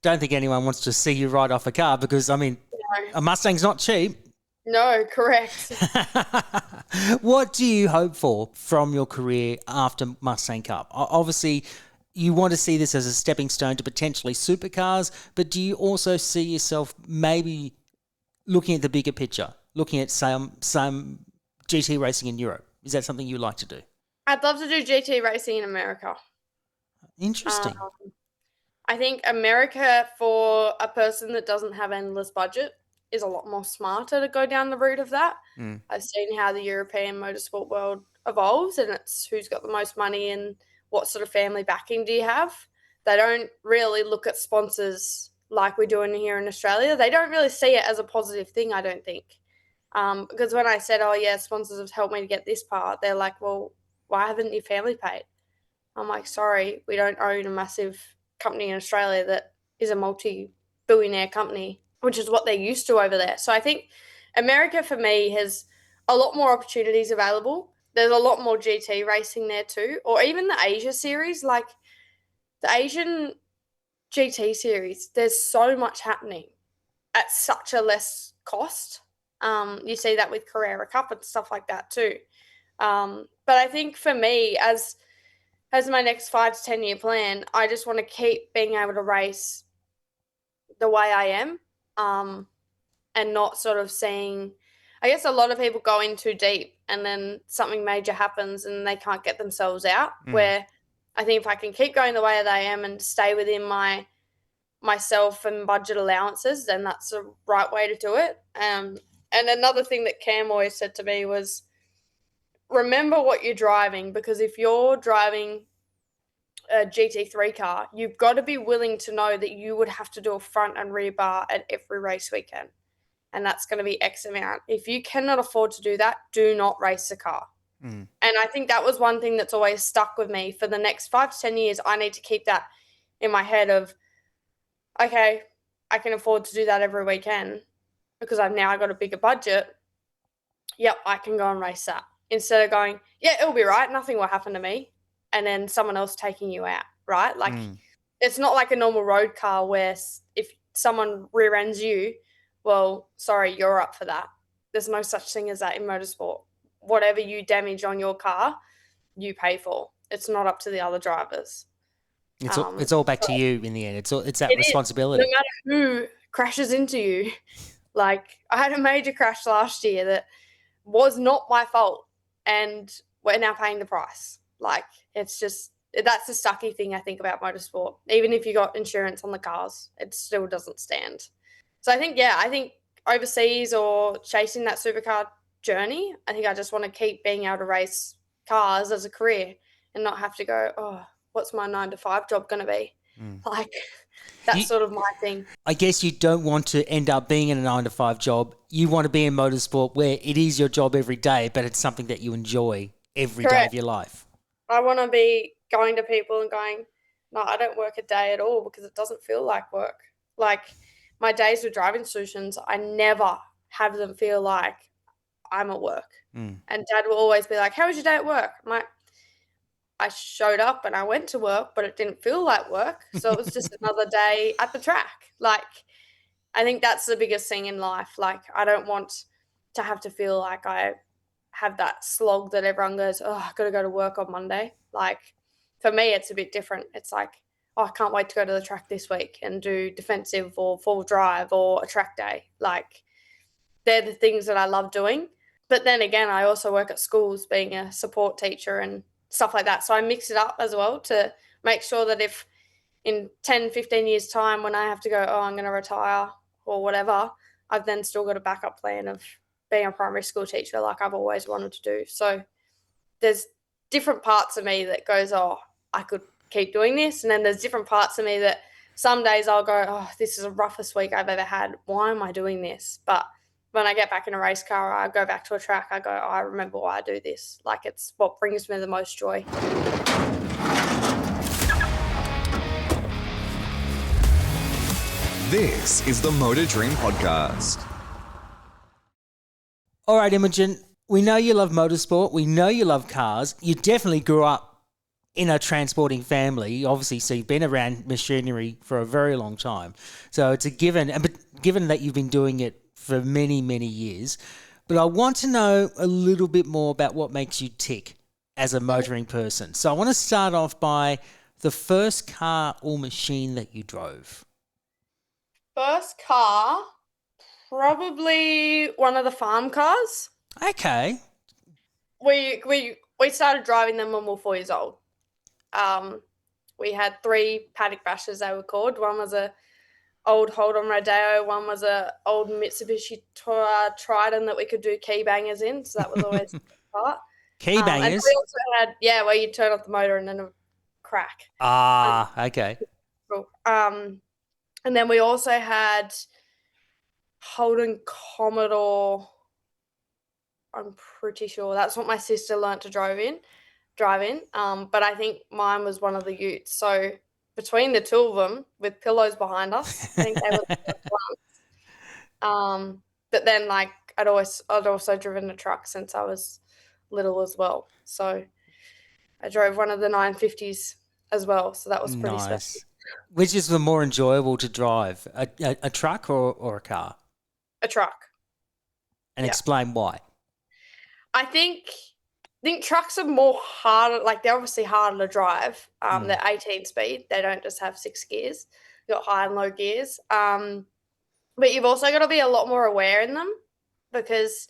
Don't think anyone wants to see you ride off a car because, I mean, a Mustang's not cheap. No, correct. What do you hope for from your career after Mustang Cup? Obviously, you want to see this as a stepping stone to potentially supercars, but do you also see yourself maybe looking at the bigger picture, looking at some GT racing in Europe? Is that something you'd like to do? I'd love to do GT racing in America. Interesting. I think America, for a person that doesn't have endless budget, is a lot more smarter to go down the route of that. I've seen how the European motorsport world evolves, and it's who's got the most money and what sort of family backing do you have. They don't really look at sponsors like we do in here in Australia. They don't really see it as a positive thing, I don't think. Because when I said, oh, yeah, sponsors have helped me to get this part, they're like, well, why haven't your family paid? I'm like, sorry, we don't own a massive company in Australia that is a multi-billionaire company, which is what they're used to over there. So I think America, for me, has a lot more opportunities available. There's a lot more GT racing there too, or even the Asia series, like the Asian GT series. There's so much happening at such a less cost. You see that with Carrera Cup and stuff like that too. But I think for me, as my next 5 to 10 year plan, I just want to keep being able to race the way I am, and not sort of seeing, I guess a lot of people go in too deep and then something major happens and they can't get themselves out, where I think if I can keep going the way that I am and stay within myself and budget allowances, then that's the right way to do it. And another thing that Cam always said to me was, remember what you're driving, because if you're driving a GT3 car, you've got to be willing to know that you would have to do a front and rear bar at every race weekend. And that's going to be X amount. If you cannot afford to do that, do not race the car. And I think that was one thing that's always stuck with me for the next 5 to 10 years. I need to keep that in my head of, okay, I can afford to do that every weekend because I've now got a bigger budget. Yep, I can go and race that. Instead of going, yeah, it'll be right, nothing will happen to me, and then someone else taking you out, right? Like, it's not like a normal road car where if someone rear ends you, well, sorry, you're up for that. There's no such thing as that in motorsport. Whatever you damage on your car, you pay for. It's not up to the other drivers. It's all back to you in the end. It's that responsibility. No matter who crashes into you. Like, I had a major crash last year that was not my fault, and we're now paying the price. Like, it's just, that's the sucky thing I think about motorsport. Even if you got insurance on the cars, it still doesn't stand. So I think overseas or chasing that supercar journey, I think I just want to keep being able to race cars as a career and not have to go, oh, what's my 9 to 5 job going to be? Like, that's sort of my thing. I guess you don't want to end up being in a 9 to 5 job. You want to be in motorsport where it is your job every day, but it's something that you enjoy every day of your life. I want to be going to people and going, no, I don't work a day at all because it doesn't feel like work. Like, my days with driving solutions, I never have them feel like I'm at work. And Dad will always be like, how was your day at work? I'm like, I showed up and I went to work, but it didn't feel like work. So it was just another day at the track. Like, I think that's the biggest thing in life. Like, I don't want to have to feel like I have that slog that everyone goes, oh, I've got to go to work on Monday. Like, for me, it's a bit different. It's like, oh, I can't wait to go to the track this week and do defensive or full drive or a track day. Like, they're the things that I love doing. But then again, I also work at schools being a support teacher and stuff like that. So I mix it up as well to make sure that if in 10, 15 years time when I have to go, oh, I'm going to retire or whatever, I've then still got a backup plan of being a primary school teacher like I've always wanted to do. So there's different parts of me that goes, oh, I could keep doing this. And then there's different parts of me that some days I'll go, oh, this is the roughest week I've ever had. Why am I doing this? But when I get back in a race car, I go back to a track, I go, oh, I remember why I do this. Like, it's what brings me the most joy. This is the Motor Dream Podcast. All right, Imogen, we know you love motorsport. We know you love cars. You definitely grew up in a transporting family, obviously, so you've been around machinery for a very long time. So it's a given, but given that you've been doing it for many, many years. But I want to know a little bit more about what makes you tick as a motoring person. So I want to start off by the first car or machine that you drove. First car, probably one of the farm cars. Okay. We started driving them when we were 4 years old. We had 3 paddock bashes, they were called. One was a old Holden Rodeo, one was a old Mitsubishi Triton that we could do key bangers in, so that was always the part. Key And bangers? we also had, where you turn off the motor and then it would crack. Okay. Cool. And then we also had Holden Commodore. I'm pretty sure that's what my sister learnt to drive in. But I think mine was one of the utes. So between the two of them with pillows behind us, I think they were the first ones. But then like I'd also driven a truck since I was little as well. So I drove one of the 950s as well. So that was pretty special. Which is the more enjoyable to drive, a truck or a car? A truck. And explain why. I think trucks are more harder, like they're obviously harder to drive. They're 18 speed. They don't just have 6 gears. You've got high and low gears. But you've also got to be a lot more aware in them because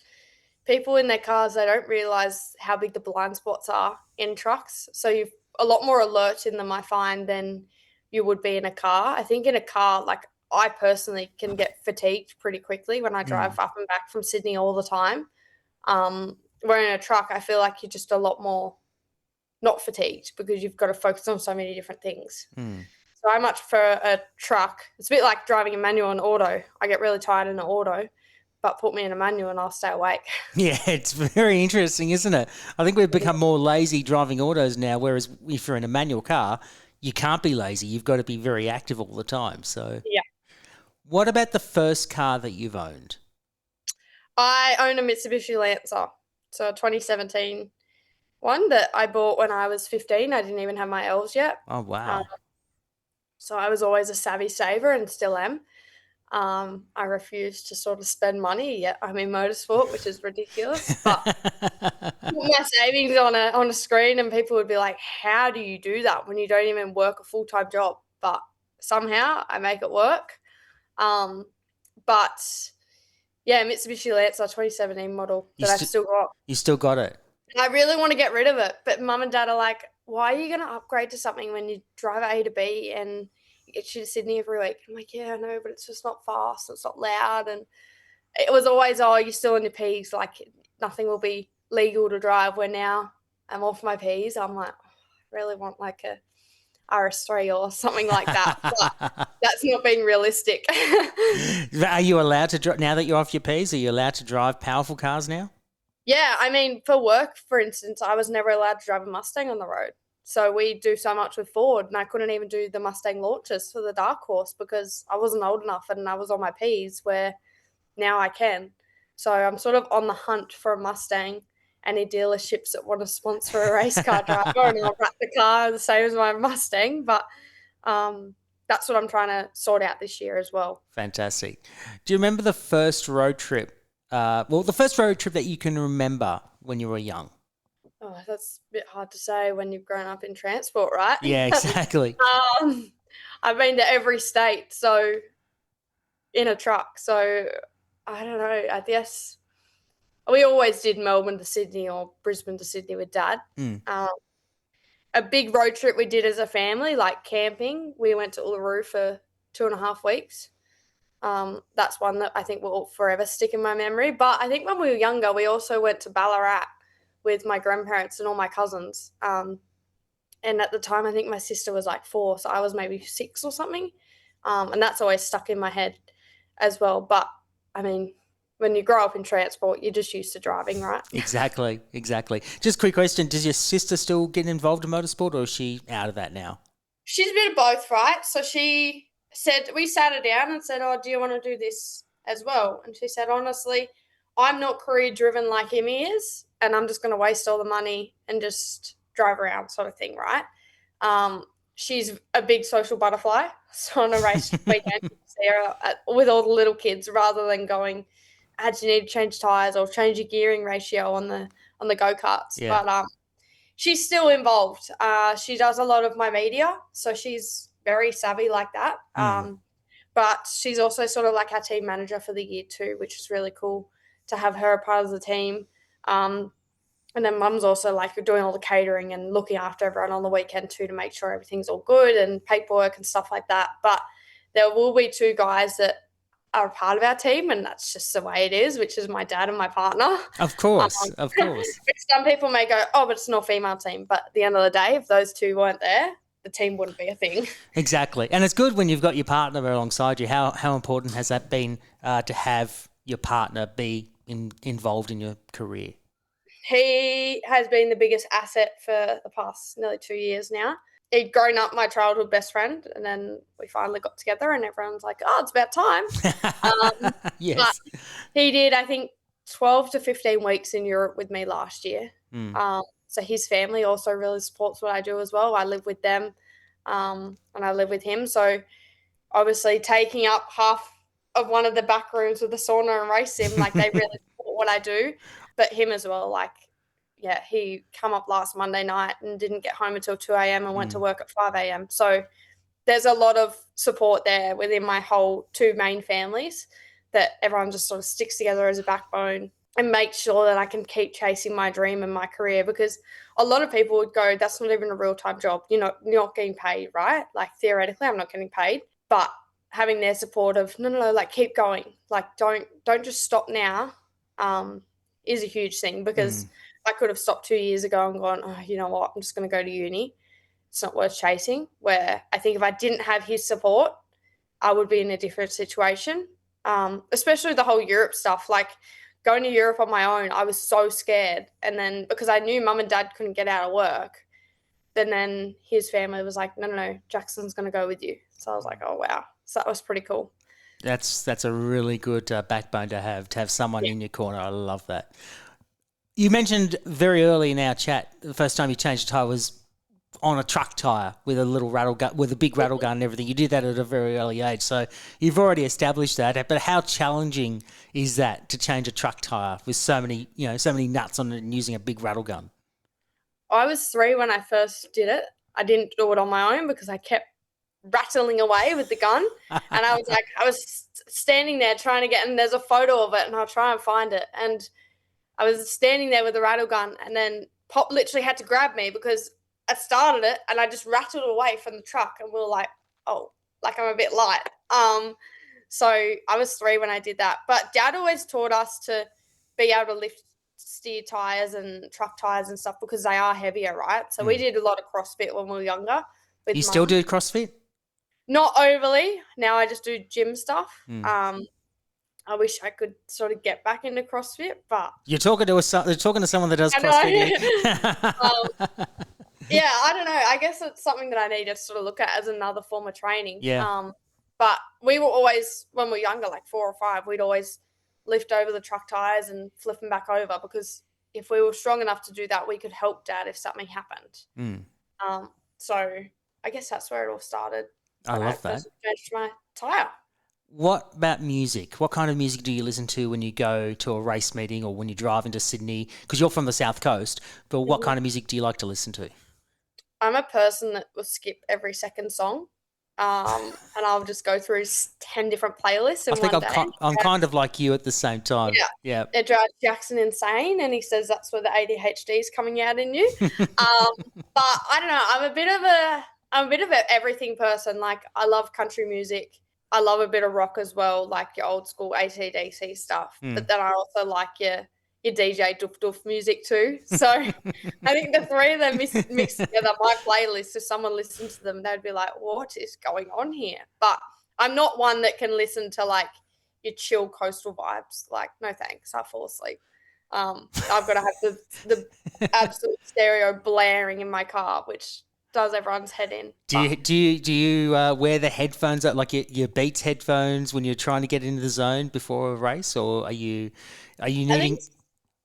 people in their cars, they don't realise how big the blind spots are in trucks. So you've a lot more alert in them, I find, than you would be in a car. I think in a car, like I personally can get fatigued pretty quickly when I drive up and back from Sydney all the time. Where in a truck, I feel like you're just a lot more not fatigued because you've got to focus on so many different things. So I much prefer a truck. It's a bit like driving a manual and auto. I get really tired in an auto, but put me in a manual and I'll stay awake. Yeah, it's very interesting, isn't it? I think we've become more lazy driving autos now, whereas if you're in a manual car, you can't be lazy. You've got to be very active all the time. So, yeah. What about the first car that you've owned? I own a Mitsubishi Lancer. So a 2017 one that I bought when I was 15. I didn't even have my L's yet. Oh, wow. So I was always a savvy saver and still am. I refuse to sort of spend money yet. I'm in motorsport, which is ridiculous. But put my savings on a screen and people would be like, how do you do that when you don't even work a full-time job? But somehow I make it work. But yeah, Mitsubishi Lancer 2017 model that I've still got. You still got it? I really want to get rid of it, but mum and dad are like, why are you going to upgrade to something when you drive A to B and it gets you to Sydney every week? I'm like, yeah, I know, but it's just not fast. It's not loud. And it was always, oh, you're still in your Ps. Like nothing will be legal to drive where now I'm off my Ps. I'm like, oh, I really want like a RS3 or something like that. But that's not being realistic. Are you allowed to drive, now that you're off your Ps, are you allowed to drive powerful cars now? Yeah, I mean, for work, for instance, I was never allowed to drive a Mustang on the road. So we do so much with Ford, and I couldn't even do the Mustang launches for the Dark Horse because I wasn't old enough and I was on my Ps, where now I can. So I'm sort of on the hunt for a Mustang. Any dealerships that want to sponsor a race car driver, and I'll wrap the car the same as my Mustang. But that's what I'm trying to sort out this year as well. Fantastic. Do you remember the first road trip? The first road trip that you can remember when you were young? Oh, that's a bit hard to say when you've grown up in transport, right? Yeah, exactly. I've been to every state, so in a truck. So I don't know. I guess we always did Melbourne to Sydney or Brisbane to Sydney with Dad. A big road trip we did as a family, like camping. We went to Uluru for 2.5 weeks. That's one that I think will forever stick in my memory. But I think when we were younger, we also went to Ballarat with my grandparents and all my cousins. And at the time, I think my sister was like 4, so I was maybe 6 or something. And that's always stuck in my head as well. But, I mean, when you grow up in transport, you're just used to driving, right? Exactly. Just a quick question. Does your sister still get involved in motorsport or is she out of that now? She's a bit of both, right? So she said, we sat her down and said, oh, do you want to do this as well? And she said, honestly, I'm not career driven like Emmy is, and I'm just going to waste all the money and just drive around sort of thing, right? She's a big social butterfly, So on a race weekend, you see her with all the little kids rather than going, do you need to change tyres or change your gearing ratio on the go-karts? Yeah. But she's still involved. She does a lot of my media, so she's very savvy like that. But she's also sort of like our team manager for the year too, which is really cool to have her a part of the team. And then mum's also like doing all the catering and looking after everyone on the weekend too to make sure everything's all good and paperwork and stuff like that. But there will be two guys that are a part of our team, and that's just the way it is, which is my dad and my partner. Of course, of course. Some people may go, oh, but it's an all-female team. But at the end of the day, if those two weren't there, the team wouldn't be a thing. Exactly. And it's good when you've got your partner alongside you. How important has that been to have your partner be involved in your career? He has been the biggest asset for the past nearly 2 years now. He'd grown up my childhood best friend, and then we finally got together and everyone's like, oh, it's about time. Yes. But he did, I think, 12 to 15 weeks in Europe with me last year. So his family also really supports what I do as well. I live with them and I live with him. So obviously taking up half of one of the back rooms with the sauna and race sim, like they really support what I do. But him as well, like, yeah, he come up last Monday night and didn't get home until 2 a.m. and went to work at 5 a.m. So there's a lot of support there within my whole two main families that everyone just sort of sticks together as a backbone and makes sure that I can keep chasing my dream and my career, because a lot of people would go, that's not even a real-time job. You're not getting paid, right? Like theoretically, I'm not getting paid, but having their support of, no, like keep going. Like don't just stop now is a huge thing, because I could have stopped 2 years ago and gone, oh, you know what, I'm just going to go to uni. It's not worth chasing. Where I think if I didn't have his support, I would be in a different situation, especially the whole Europe stuff. Like going to Europe on my own, I was so scared. And then because I knew mum and dad couldn't get out of work, then his family was like, no, Jackson's going to go with you. So I was like, oh, wow. So that was pretty cool. That's a really good backbone to have someone in your corner. I love that. You mentioned very early in our chat, the first time you changed a tyre was on a truck tyre with a little rattle gun, with a big rattle gun and everything. You did that at a very early age. So you've already established that. But how challenging is that to change a truck tyre with so many nuts on it and using a big rattle gun? I was 3 when I first did it. I didn't do it on my own because I kept rattling away with the gun. And I was standing there trying to get, and there's a photo of it and I'll try and find it. And I was standing there with the rattle gun, and then Pop literally had to grab me because I started it and I just rattled away from the truck, and we were like, oh, like I'm a bit light. So I was 3 when I did that. But Dad always taught us to be able to lift steer tyres and truck tyres and stuff because they are heavier, right? So we did a lot of CrossFit when we were younger. You still do CrossFit? Not overly. Now I just do gym stuff. I wish I could sort of get back into CrossFit, but you're talking to someone that does CrossFit. Yeah, I don't know. I guess it's something that I need to sort of look at as another form of training. Yeah. But we were always, when we were younger, like 4 or 5, we'd always lift over the truck tires and flip them back over, because if we were strong enough to do that, we could help Dad if something happened. So I guess that's where it all started. I love that. Changed my tire. What about music? What kind of music do you listen to when you go to a race meeting or when you drive into Sydney? Because you're from the South Coast, but what kind of music do you like to listen to? I'm a person that will skip every second song, and I'll just go through 10 different playlists in one day. I'm kind of like you at the same time. Yeah. It drives Jackson insane, and he says that's where the ADHD is coming out in you. But I don't know. I'm a bit of an everything person. Like, I love country music. I love a bit of rock as well, like your old school AC/DC stuff. But then I also like your DJ doof music too. So I think the three of them mixed together, my playlist, if someone listened to them, they'd be like, what is going on here? But I'm not one that can listen to like your chill coastal vibes. Like, no thanks, I fall asleep. I've got to have the absolute stereo blaring in my car, which does everyone's head in. Do you wear the headphones, like your Beats headphones, when you're trying to get into the zone before a race, or are you needing? I think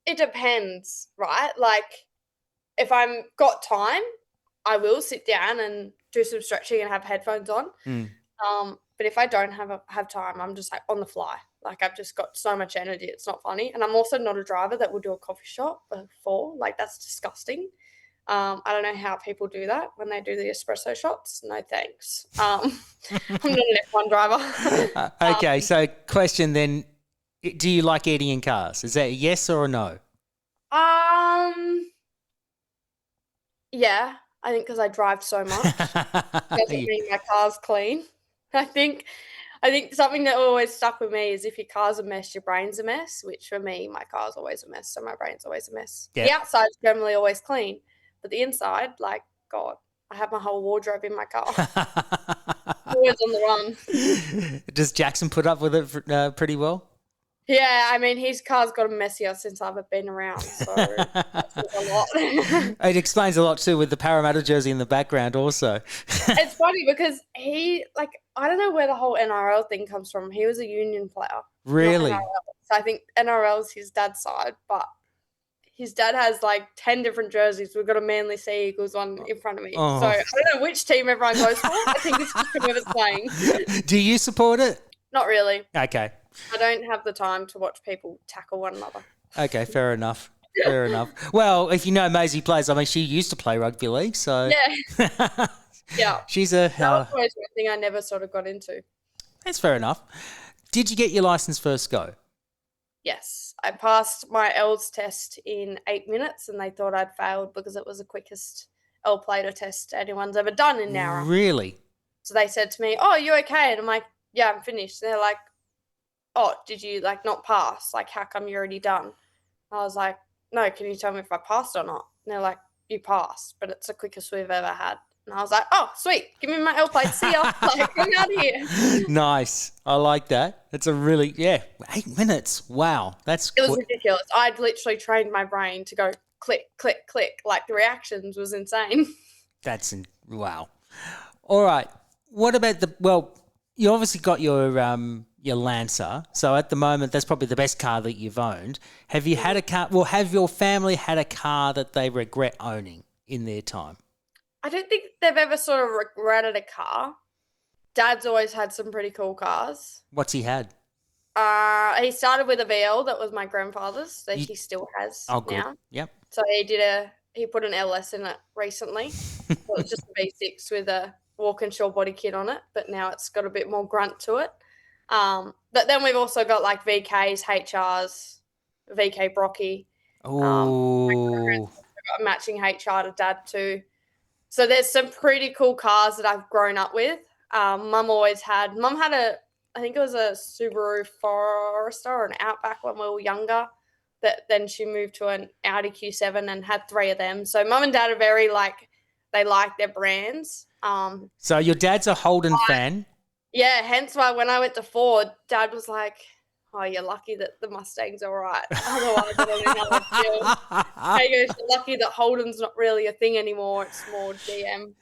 it depends, right? Like, if I'm got time, I will sit down and do some stretching and have headphones on. But if I don't have time, I'm just like on the fly. Like I've just got so much energy. It's not funny. And I'm also not a driver that will do a coffee shop before. Like that's disgusting. I don't know how people do that when they do the espresso shots. No thanks. I'm not an F1 driver. Okay, so question then, do you like eating in cars? Is that a yes or a no? Yeah, I think because I drive so much doesn't mean my car's clean. I think something that always stuck with me is if your car's a mess, your brain's a mess, which for me, my car's always a mess, so my brain's always a mess. Yep. The outside's generally always clean, but the inside, like, God, I have my whole wardrobe in my car. Always on the run. Does Jackson put up with it pretty well? Yeah, I mean, his car's gotten messier since I've been around, so that's a lot. It explains a lot too with the Parramatta jersey in the background also. It's funny because I don't know where the whole NRL thing comes from. He was a union player. Really? Not NRL. So I think NRL is his dad's side, but his dad has like 10 different jerseys. We've got a Manly Sea Eagles one in front of me. Oh. So I don't know which team everyone goes for. I think it's just whoever's playing. Do you support it? Not really. Okay. I don't have the time to watch people tackle one another. Okay, fair enough. Fair enough. Well, if you know Maisie plays, I mean, she used to play rugby league, so Yeah. Yeah. she's That was always one thing I never sort of got into. that's fair enough. Did you get your license first go? Yes. I passed my ELS test in 8 minutes and they thought I'd failed because it was the quickest L-plater test anyone's ever done in Nowra. Really? So they said to me, "Oh, you okay?" And I'm like, "Yeah, I'm finished." And they're like, "Oh, did you like not pass? Like, how come you're already done?" I was like, "No, can you tell me if I passed or not?" And they're like, "You passed, but it's the quickest we've ever had." And I was like, "Oh, sweet. Give me my L plate. See ya." Like, I'm out of here. Nice. I like that. It's a really, 8 minutes. Wow. That's It was ridiculous. I'd literally trained my brain to go click, click, click. Like, the reactions was insane. Wow. All right. What about you obviously got your Lancer. So at the moment, that's probably the best car that you've owned. Have you had a car? Well, have your family had a car that they regret owning in their time? I don't think they've ever sort of regretted a car. Dad's always had some pretty cool cars. What's he had? He started with a VL that was my grandfather's that he still has now. Yep. So he put an LS in it recently. So it was just a V6 with a Walkinshaw body kit on it, but now it's got a bit more grunt to it. But then we've also got like VKs, HRs, VK Brocky. Oh. Got a matching HR to Dad too. So there's some pretty cool cars that I've grown up with. Mum had I think it was a Subaru Forester or an Outback when we were younger. Then she moved to an Audi Q7 and had 3 of them. So Mum and Dad are very they like their brands. So your dad's a Holden fan. Yeah, hence why when I went to Ford, Dad was like, "Oh, you're lucky that the Mustang's all right. Otherwise, I don't know how I feel." Hey, you're lucky that Holden's not really a thing anymore. It's more GM.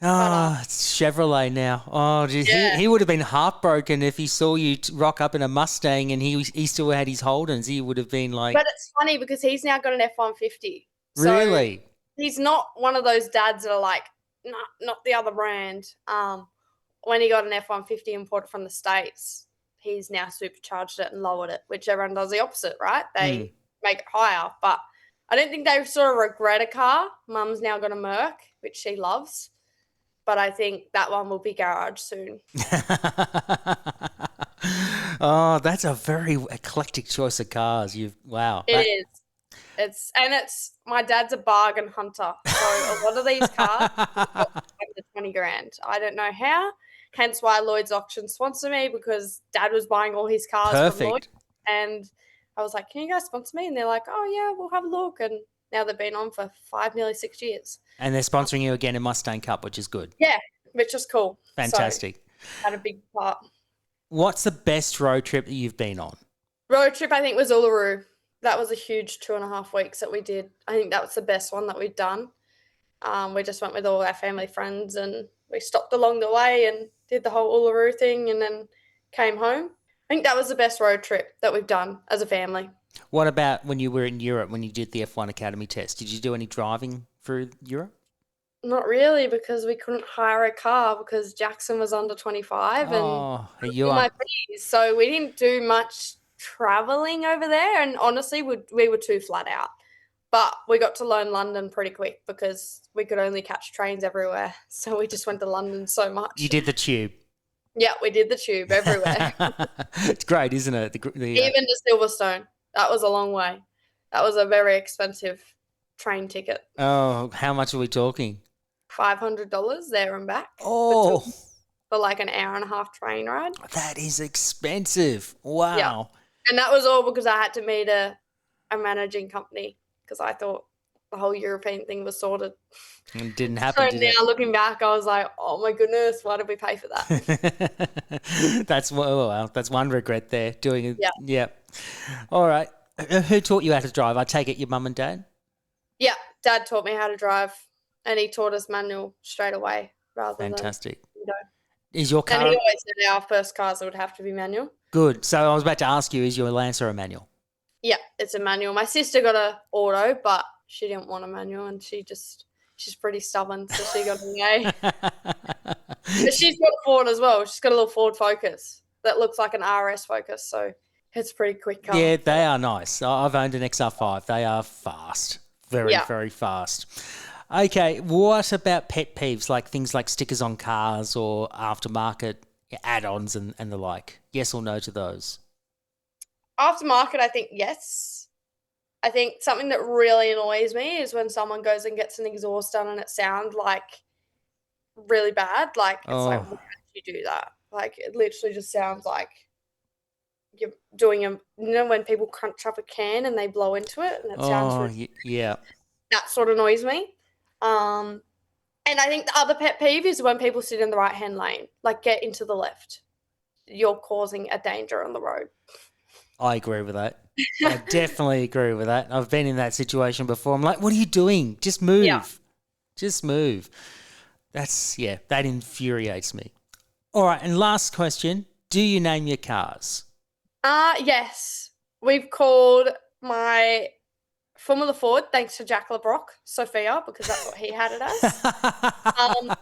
It's Chevrolet now. Oh, geez. Yeah. He would have been heartbroken if he saw you rock up in a Mustang and he still had his Holdens. He would have been like... But it's funny because he's now got an F-150. Really? So he's not one of those dads that are like, "Nah, not the other brand." When he got an F-150 imported from the States, he's now supercharged it and lowered it, which everyone does the opposite, right? They make it higher. But I don't think they sort of regret a car. Mum's now got a Merc, which she loves. But I think that one will be garage soon. Oh, that's a very eclectic choice of cars. Wow. It is. It's my dad's a bargain hunter. So a lot of these cars are under 20 grand. I don't know how. Hence why Lloyd's Auction sponsored me, because Dad was buying all his cars from Lloyd. And I was like, "Can you guys sponsor me?" And they're like, "Oh, yeah, we'll have a look." And now they've been on for 5, nearly 6 years. And they're sponsoring you again in Mustang Cup, which is good. Yeah, which is cool. Fantastic. So, had a big part. What's the best road trip that you've been on? Road trip, I think, was Uluru. That was a huge 2.5 weeks that we did. I think that was the best one that we'd done. We just went with all our family friends and we stopped along the way and did the whole Uluru thing and then came home. I think that was the best road trip that we've done as a family. What about when you were in Europe, when you did the F1 Academy test? Did you do any driving through Europe? Not really, because we couldn't hire a car because Jackson was under 25 and Oh, you my are. fees. So we didn't do much traveling over there. And honestly, we were too flat out. But we got to learn London pretty quick because we could only catch trains everywhere. So we just went to London so much. You did the tube. Yeah, we did the tube everywhere. It's great, isn't it? Even to Silverstone. That was a long way. That was a very expensive train ticket. Oh, how much are we talking? $500 there and back. Oh, For like an hour and a half train ride. that is expensive. Wow. Yeah. And that was all because I had to meet a managing company because I thought the whole European thing was sorted. It didn't happen. So now looking back, I was like, oh my goodness, why did we pay for that? That's one regret there. Doing it. Yeah. Yeah. All right. Who taught you how to drive? I take it your mum and dad? Yeah, Dad taught me how to drive and he taught us manual straight away rather Fantastic. than, Is your car And he always said our first cars would have to be manual. good? So I was about to ask you, is your Lancer a manual? Yeah, it's a manual. My sister got a auto, but she didn't want a manual and she's pretty stubborn, so she got an A. But she's got a Ford as well. She's got a little Ford Focus that looks like an RS Focus, so it's a pretty quick car. Yeah, they are nice. I've owned an XR5. They are fast. Very, very fast. Okay, what about pet peeves, like things like stickers on cars or aftermarket add-ons and the like? Yes or no to those? Aftermarket, I think yes. I think something that really annoys me is when someone goes and gets an exhaust done and it sounds like really bad. Like, it's like, why did you do that? Like, it literally just sounds like you're doing when people crunch up a can and they blow into it and it sounds really yeah. That sort of annoys me. And I think the other pet peeve is when people sit in the right-hand lane, like get into the left. You're causing a danger on the road. I agree with that. I definitely agree with that. I've been in that situation before. I'm like, what are you doing? Just move. Yeah. Just move. That infuriates me. All right, and last question. Do you name your cars? Yes. We've called my Formula Ford, thanks to Jack LeBrock, Sophia, because that's what he had it as. My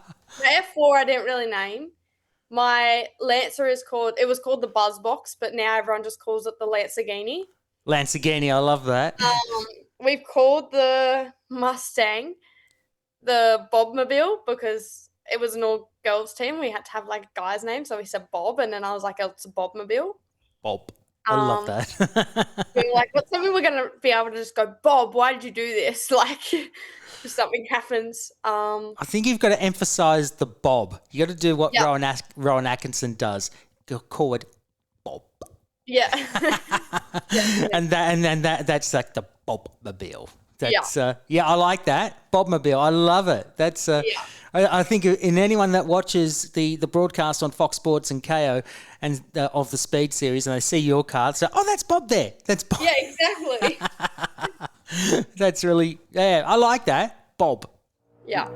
F4 I didn't really name. My Lancer was called the Buzz Box, but now everyone just calls it the Lancerghini. Lancerghini, I love that. We've called the Mustang the Bobmobile because it was an all-girls team. We had to have like a guy's name, so we said Bob, and then I was like, oh, it's a Bobmobile. Bob. I love that. We were like, what's something we're going to be able to just go, Bob, why did you do this? Like, if something happens. I think you've got to emphasise the Bob. You got to do what Rowan Atkinson does. You'll call it Bob. Yeah. And that's like the Bobmobile. That's I like that. Bobmobile. I love it. That's I think in anyone that watches the broadcast on Fox Sports and KO and of the Speed Series and they see your car, they say, oh, that's Bob there. That's Bob. Yeah, exactly. That's really, I like that. Bob. Yeah.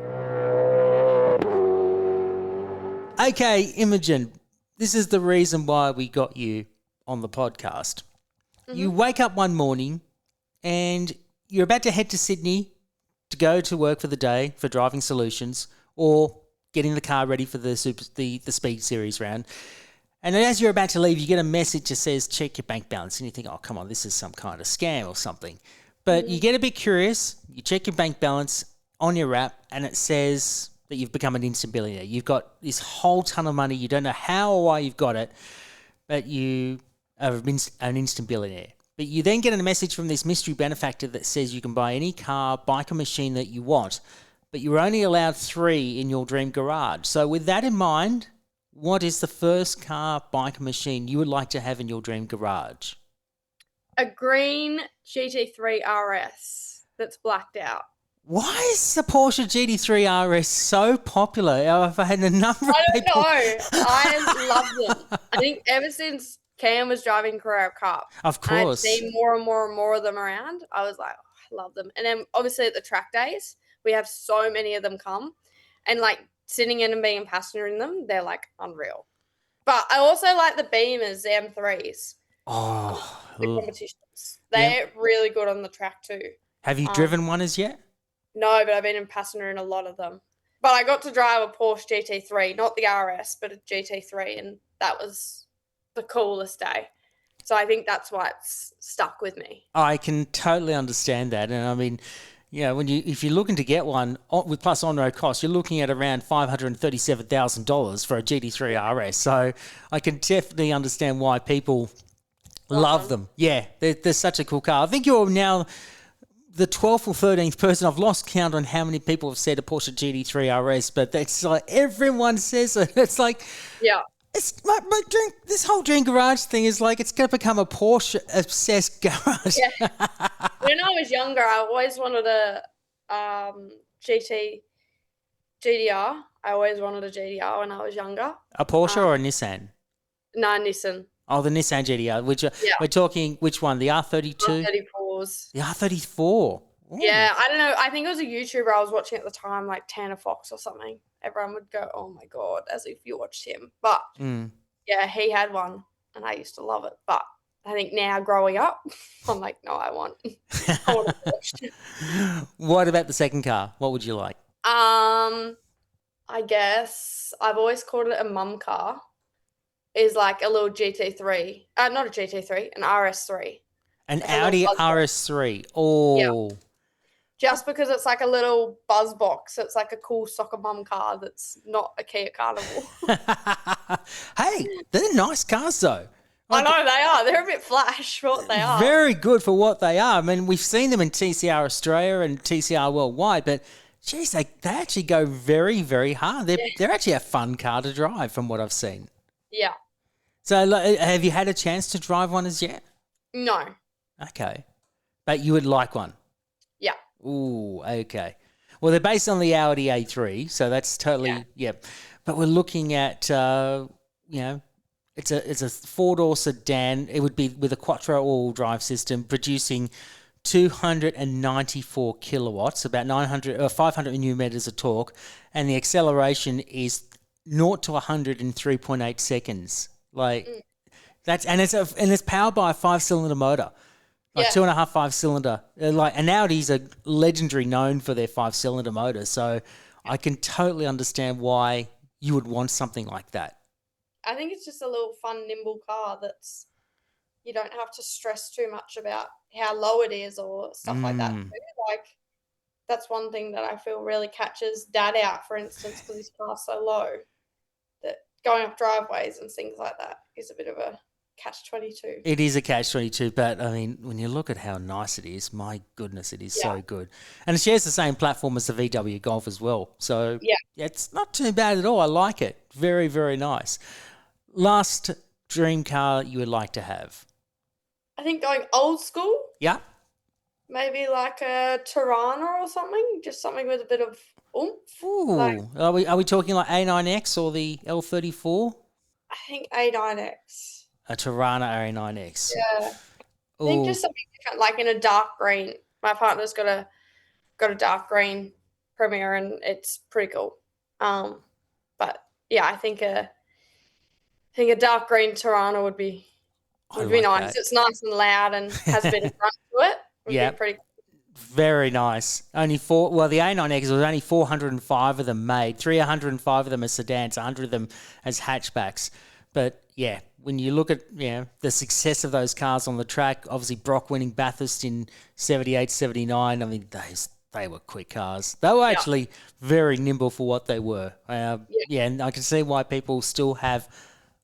Okay, Imogen, this is the reason why we got you on the podcast. Mm-hmm. You wake up one morning and you're about to head to Sydney to go to work for the day for Driving Solutions or getting the car ready for the Speed Series round. And as you're about to leave, you get a message that says, check your bank balance. And you think, oh, come on, this is some kind of scam or something. But you get a bit curious. You check your bank balance on your app and it says that you've become an instant billionaire. You've got this whole ton of money. You don't know how or why you've got it, but you have been an instant billionaire. But you then get a message from this mystery benefactor that says you can buy any car, bike or machine that you want, but you're only allowed 3 in your dream garage. So with that in mind, what is the first car, bike or machine you would like to have in your dream garage? A green GT3 RS that's blacked out. Why is the Porsche GT3 RS so popular? I've had a number of people... I don't know. I love them. I think ever since Cam was driving Carrera Cup. Of course. I've seen more and more and more of them around. I was like, oh, I love them. And then obviously at the track days, we have so many of them come. And like sitting in and being a passenger in them, they're like unreal. But I also like the Beamers, the M3s. Oh. The competitions. They're really good on the track too. Have you driven one as yet? No, but I've been a passenger in a lot of them. But I got to drive a Porsche GT3, not the RS, but a GT3, and that was the coolest day. So I think that's why it's stuck with me. I can totally understand that. And I mean, if you're looking to get one with plus on-road costs, you're looking at around $537,000 for a GT3 RS. So I can definitely understand why people love them. Yeah, they're such a cool car. I think you're now the 12th or 13th person. I've lost count on how many people have said a Porsche GT3 RS, but that's like everyone says it. It's like, yeah. It's my dream. This whole dream garage thing is like it's going to become a Porsche obsessed garage. Yeah. When I was younger, I always wanted a GDR. I always wanted a GDR when I was younger. A Porsche or a Nissan? No, Nissan. Oh, the Nissan GDR. We're talking which one? The R32? R34s. The R34. Ooh. Yeah, I don't know. I think it was a YouTuber I was watching at the time, like Tanner Fox or something. Everyone would go, oh, my God, as if you watched him. But, yeah, he had one, and I used to love it. But I think now growing up, I'm like, no, I want a Porsche. What about the second car? What would you like? I guess I've always called it a mum car. Is like a little GT3. Not a GT3, an RS3. An Audi RS3. Oh. Yeah. Just because it's like a little buzz box. It's like a cool soccer mum car that's not a Kia Carnival. Hey, they're nice cars though. I know they are. They're a bit flash for what they are. Very good for what they are. I mean, we've seen them in TCR Australia and TCR Worldwide, but geez, they actually go very, very hard. They're actually a fun car to drive from what I've seen. Yeah. So have you had a chance to drive one as yet? No. Okay. But you would like one? Yeah. Ooh, okay. Well, they're based on the Audi A3, so that's totally, yeah. But we're looking at, it's a four-door sedan. It would be with a quattro all-wheel drive system producing 294 kilowatts, about 500 newton-meters of torque, and the acceleration is 0 to 100 in 3.8 seconds. It's powered by a 5-cylinder motor. Like 2.5 5-cylinder. And Audis are legendary known for their 5-cylinder motor. So I can totally understand why you would want something like that. I think it's just a little fun, nimble car that's you don't have to stress too much about how low it is or stuff like that. Like that's one thing that I feel really catches Dad out, for instance, because his car's so low that going up driveways and things like that is a bit of a catch-22. It is a catch-22, but I mean, when you look at how nice it is, my goodness, it is so good. And it shares the same platform as the VW Golf as well. So it's not too bad at all. I like it. Very, very nice. Last dream car you would like to have? I think going old school. Yeah. Maybe like a Tirana or something, just something with a bit of oomph. Ooh, are we talking like A9X or the L34? I think A9X. A Tirana A9X. Yeah. I think just something different, like in a dark green. My partner's got a dark green Premier, and it's pretty cool. But yeah, I think a dark green Tirana would be nice. That. It's nice and loud and has a bit of front to it. Yeah, pretty cool. Very nice. The A9X was only 405 of them made. 305 of them as sedans, 100 of them as hatchbacks. But yeah, when you look at the success of those cars on the track, obviously Brock winning Bathurst in 78, 79, I mean, they were quick cars. They were actually very nimble for what they were. And I can see why people still have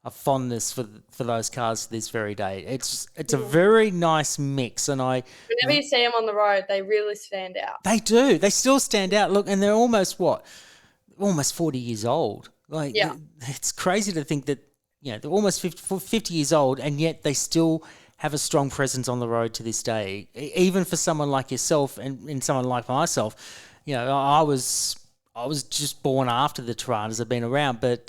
a fondness for those cars to this very day. It's a very nice mix, and whenever you see them on the road, they really stand out. They do. They still stand out. Look, and they're almost 40 years old. It's crazy to think that they're almost 50 years old, and yet they still have a strong presence on the road to this day. Even for someone like yourself and someone like myself, I was just born after the Tiranas have been around, but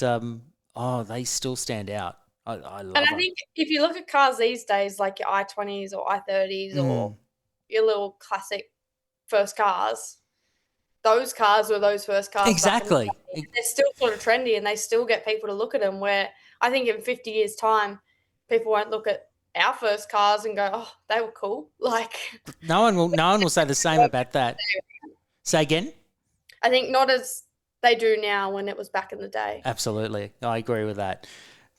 they still stand out. I love it. And I think if you look at cars these days, like your i20s or i30s or your little classic first cars, those cars were those first cars. Exactly. They're still sort of trendy, and they still get people to look at them, where I think in 50 years' time, people won't look at our first cars and go, oh, they were cool. No one will say the same about that. Say again? I think not as they do now when it was back in the day. Absolutely. I agree with that.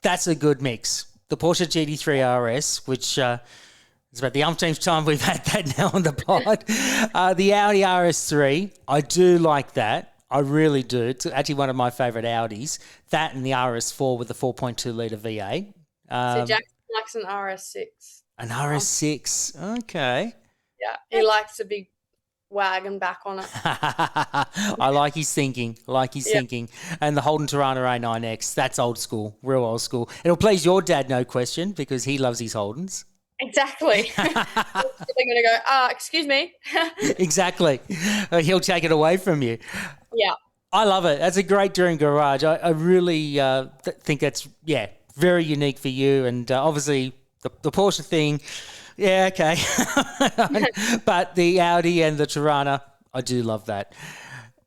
That's a good mix. The Porsche GT3 RS, which it's about the umpteenth time we've had that now on the pod. The Audi RS3, I do like that. I really do. It's actually one of my favourite Audis. That and the RS4 with the 4.2 litre V8. So Jackson likes an RS6. An RS6. Okay. Yeah, he likes a big wagon back on it. I like his thinking. Thinking. And the Holden Tirana A9X, that's old school, real old school. It'll please your dad, no question, because he loves his Holdens. Exactly. They're going to go, excuse me. Exactly. He'll take it away from you. Yeah. I love it. That's a great dream garage. I really think that's, very unique for you. And obviously the Porsche thing, yeah, okay. But the Audi and the Tirana, I do love that.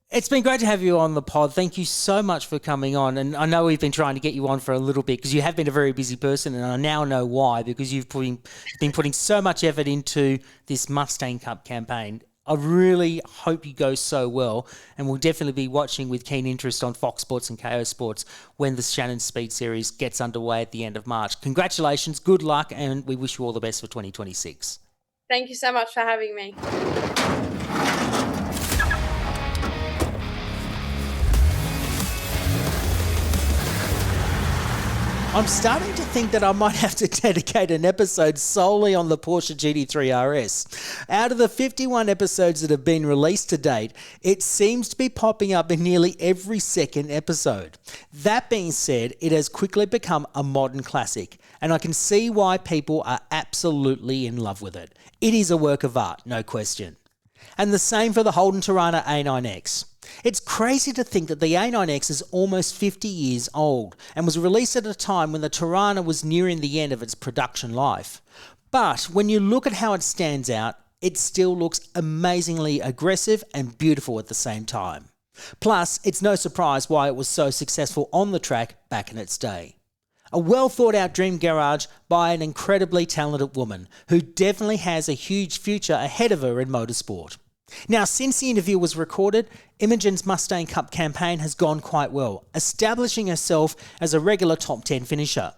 It's been great to have you on the pod. Thank you so much for coming on. And I know we've been trying to get you on for a little bit because you have been a very busy person, and I now know why, because you've been putting so much effort into this Mustang Cup campaign. I really hope you go so well, and we'll definitely be watching with keen interest on Fox Sports and KO Sports when the Shannon Speed Series gets underway at the end of March. Congratulations, good luck, and we wish you all the best for 2026. Thank you so much for having me. I'm starting to think that I might have to dedicate an episode solely on the Porsche GT3 RS. Out of the 51 episodes that have been released to date, it seems to be popping up in nearly every second episode. That being said, it has quickly become a modern classic, and I can see why people are absolutely in love with it. It is a work of art, no question. And the same for the Holden Tirana A9X. It's crazy to think that the A9X is almost 50 years old and was released at a time when the Tirana was nearing the end of its production life. But when you look at how it stands out, it still looks amazingly aggressive and beautiful at the same time. Plus, it's no surprise why it was so successful on the track back in its day. A well thought out dream garage by an incredibly talented woman who definitely has a huge future ahead of her in motorsport. Now, since the interview was recorded, Imogen's Mustang Cup campaign has gone quite well, establishing herself as a regular top 10 finisher.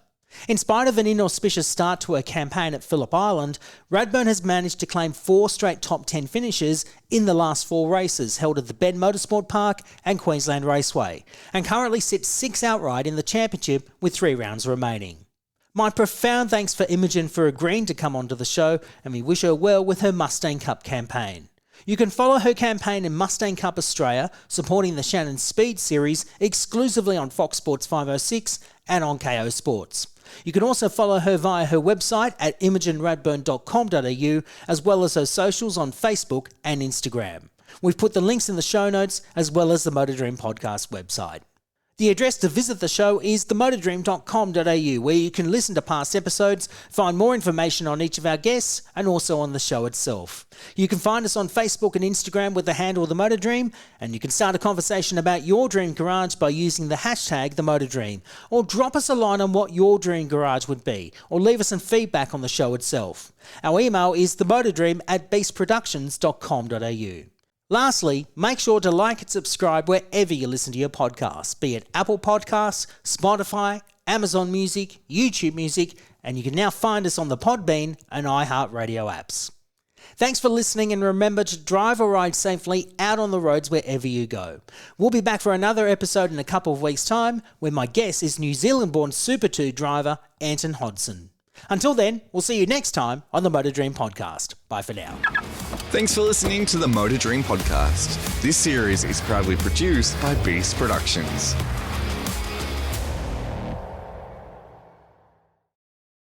In spite of an inauspicious start to her campaign at Phillip Island, Radburn has managed to claim 4 straight top 10 finishes in the last 4 races held at the Bend Motorsport Park and Queensland Raceway, and currently sits 6th outright in the championship with 3 rounds remaining. My profound thanks for Imogen for agreeing to come onto the show, and we wish her well with her Mustang Cup campaign. You can follow her campaign in Mustang Cup Australia, supporting the Shannon Speed Series exclusively on Fox Sports 506 and on KO Sports. You can also follow her via her website at imogenradburn.com.au, as well as her socials on Facebook and Instagram. We've put the links in the show notes, as well as the Motor Dream Podcast website. The address to visit the show is themotordream.com.au, where you can listen to past episodes, find more information on each of our guests, and also on the show itself. You can find us on Facebook and Instagram with the handle The Motor Dream, and you can start a conversation about your dream garage by using the hashtag The Motor Dream, or drop us a line on what your dream garage would be, or leave us some feedback on the show itself. Our email is themotordream@beastproductions.com.au. Lastly, make sure to like and subscribe wherever you listen to your podcasts, be it Apple Podcasts, Spotify, Amazon Music, YouTube Music, and you can now find us on the Podbean and iHeartRadio apps. Thanks for listening, and remember to drive or ride safely out on the roads wherever you go. We'll be back for another episode in a couple of weeks' time, where my guest is New Zealand-born Super 2 driver Anton Hodson. Until then, we'll see you next time on the Motor Dream Podcast. Bye for now. Thanks for listening to the Motor Dream Podcast. This series is proudly produced by Beast Productions.